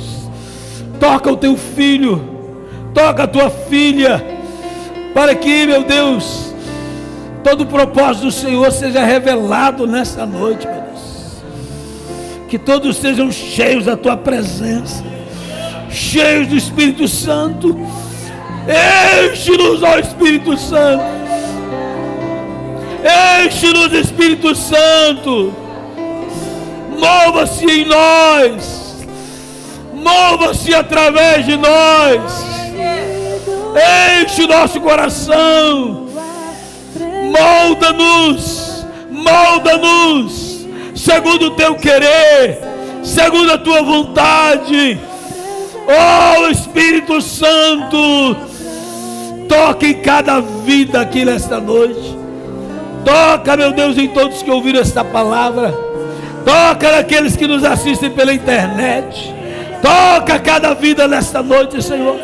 S1: Toca o teu filho. Toca a tua filha. Para que, meu Deus, todo o propósito do Senhor seja revelado nessa noite, meu Deus. Que todos sejam cheios da tua presença, cheios do Espírito Santo. Enche-nos, ó Espírito Santo. Enche-nos, Espírito Santo. Mova-se em nós. Mova-se através de nós. Enche o nosso coração. Molda-nos. Molda-nos segundo o teu querer, segundo a tua vontade. Oh Espírito Santo, toca em cada vida aqui nesta noite. Toca, meu Deus, em todos que ouviram esta palavra. Toca naqueles que nos assistem pela internet. Toca cada vida nesta noite, Senhor.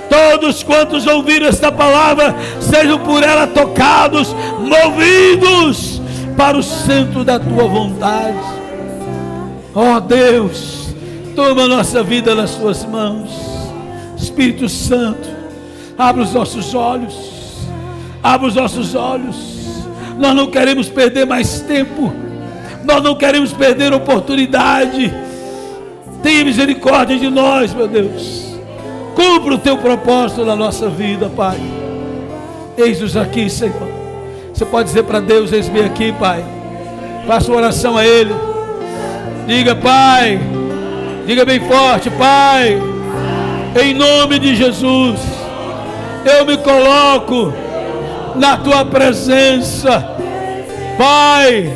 S1: Todos quantos ouviram esta palavra, sejam por ela tocados, movidos para o centro da tua vontade. Ó Deus, toma a nossa vida nas tuas mãos. Espírito Santo, abre os nossos olhos. Abre os nossos olhos. Nós não queremos perder mais tempo. Nós não queremos perder oportunidade. Tenha misericórdia de nós, meu Deus. Cumpra o teu propósito na nossa vida, Pai. Eis-nos aqui, Senhor. Você pode dizer para Deus: eis-me aqui, Pai. Faça uma oração a Ele. Diga: Pai. Diga bem forte: Pai, em nome de Jesus, eu me coloco na tua presença. Pai,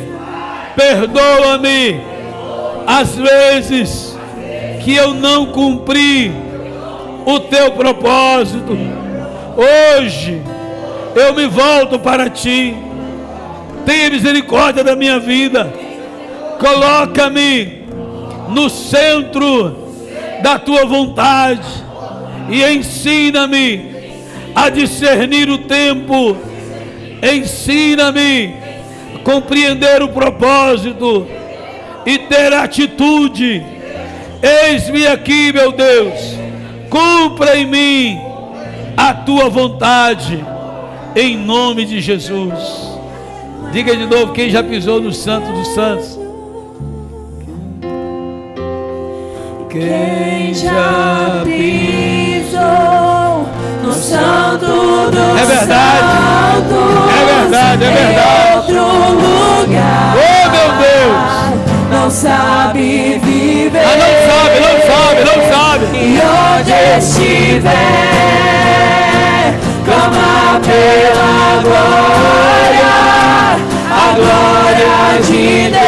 S1: perdoa-me as vezes que eu não cumpri o teu propósito. Hoje eu me volto para ti. Tenha misericórdia da minha vida. Coloca-me no centro da tua vontade e ensina-me a discernir o tempo. Ensina-me a compreender o propósito e ter atitude. Eis-me aqui, meu Deus. Cumpra em mim a tua vontade, em nome de Jesus. Diga de novo: quem já pisou no Santo dos Santos?
S2: Quem já pisou no Santo dos
S1: É verdade.
S2: Santos,
S1: É verdade, é verdade.
S2: em outro lugar,
S1: Oh, meu Deus,
S2: não sabe viver.
S1: não sabe.
S2: E onde estiver, clama pela glória, a glória de Deus.